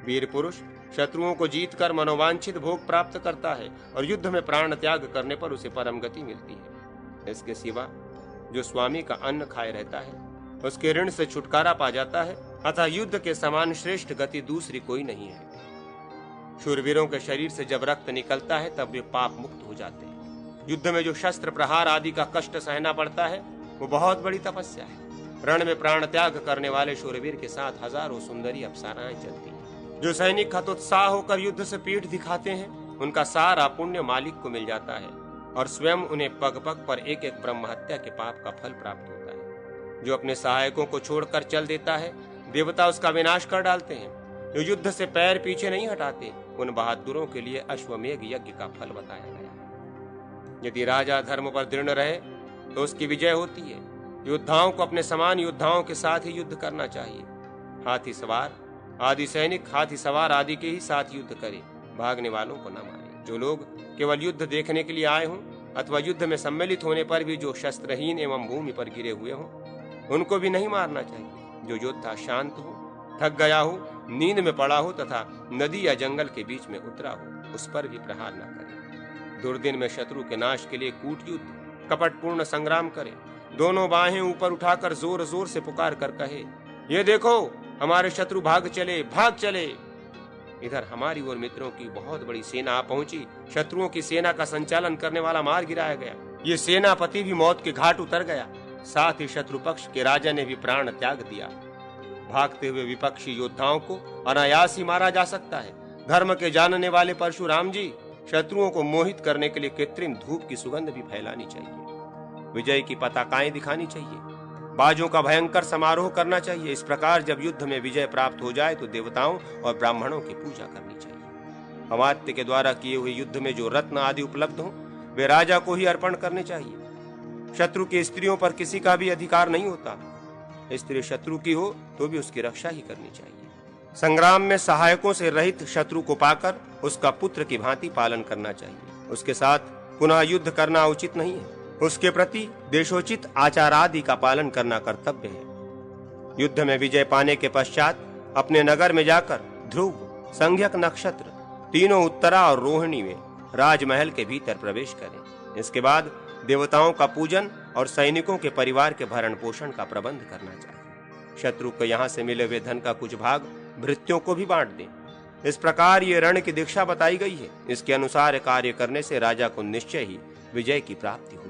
वीर पुरुष शत्रुओं को जीतकर मनोवांछित भोग प्राप्त करता है और युद्ध में प्राण त्याग करने पर उसे परम गति मिलती है। इसके सिवा जो स्वामी का अन्न खाए रहता है उसके ऋण से छुटकारा पा जाता है, अतः युद्ध के समान श्रेष्ठ गति दूसरी कोई नहीं है। शूरवीरों के शरीर से जब रक्त निकलता है तब वे पाप मुक्त हो जाते हैं। युद्ध में जो शस्त्र प्रहार आदि का कष्ट सहना पड़ता है वो बहुत बड़ी तपस्या है। रण में प्राण त्याग करने वाले शूरवीर के साथ हजारों सुंदरी अप्सराएं चलती हैं। जो सैनिक हतोत्साह होकर युद्ध से पीठ दिखाते हैं उनका सारा पुण्य मालिक को मिल जाता है और स्वयं उन्हें पग पग पर एक एक ब्रह्म हत्या के पाप का फल प्राप्त होता है। जो अपने सहायकों को छोड़कर चल देता है देवता उसका विनाश कर डालते हैं। जो युद्ध से पैर पीछे नहीं हटाते उन बहादुरों के लिए अश्वमेघ यज्ञ का फल बताया गया है। यदि राजा धर्म पर दृढ़ रहे तो उसकी विजय होती है। योद्धाओं को अपने समान योद्धाओं के साथ ही युद्ध करना चाहिए। हाथी सवार आदि सैनिक हाथी सवार आदि के ही साथ युद्ध करें, भागने वालों को न मारे। जो लोग केवल युद्ध देखने के लिए आए हों अथवा युद्ध में सम्मिलित होने पर भी जो शस्त्रहीन एवं भूमि पर गिरे हुए हों उनको भी नहीं मारना चाहिए। जो योद्धा शांत हो, थक गया हो, नींद में पड़ा हो तथा नदी या जंगल के बीच में उतरा हो उस पर भी प्रहार न करें। दुर्दिन में शत्रु के नाश के लिए कूट युद्ध, कपटपूर्ण संग्राम करें। दोनों बाहें ऊपर उठाकर जोर जोर से पुकार कर कहे, ये देखो हमारे शत्रु भाग चले, भाग चले। इधर हमारी और मित्रों की बहुत बड़ी सेना आ पहुंची। शत्रुओं की सेना का संचालन करने वाला मार गिराया गया। ये सेनापति भी मौत के घाट उतर गया। साथ ही शत्रु पक्ष के राजा ने भी प्राण त्याग दिया। भागते हुए विपक्षी योद्धाओं को अनायास ही मारा जा सकता है। धर्म के जानने वाले परशुराम जी, शत्रुओं को मोहित करने के लिए कृत्रिम धूप की सुगंध भी फैलानी चाहिए। विजय की पताकाएं दिखानी चाहिए। बाजों का भयंकर समारोह करना चाहिए। इस प्रकार जब युद्ध में विजय प्राप्त हो जाए तो देवताओं और ब्राह्मणों की पूजा करनी चाहिए। अमात्य के द्वारा किए हुए युद्ध में जो रत्न आदि उपलब्ध हों वे राजा को ही अर्पण करने चाहिए। शत्रु की स्त्रियों पर किसी का भी अधिकार नहीं होता। स्त्री शत्रु की हो तो भी उसकी रक्षा ही करनी चाहिए। संग्राम में सहायकों से रहित शत्रु को पाकर उसका पुत्र की भांति पालन करना चाहिए। उसके साथ पुनः युद्ध करना उचित नहीं है। उसके प्रति देशोचित आचार आदि का पालन करना कर्तव्य है। युद्ध में विजय पाने के पश्चात अपने नगर में जाकर ध्रुव, संज्ञक नक्षत्र, तीनों उत्तरा और रोहिणी में राजमहल के भीतर प्रवेश करें। इसके बाद देवताओं का पूजन और सैनिकों के परिवार के भरण पोषण का प्रबंध करना चाहिए। शत्रु को यहाँ से मिले हुए धन का कुछ भाग भृत्यों को भी बांट दें। इस प्रकार ये रण की दीक्षा बताई गई है। इसके अनुसार कार्य करने से राजा को निश्चय ही विजय की प्राप्ति होगी।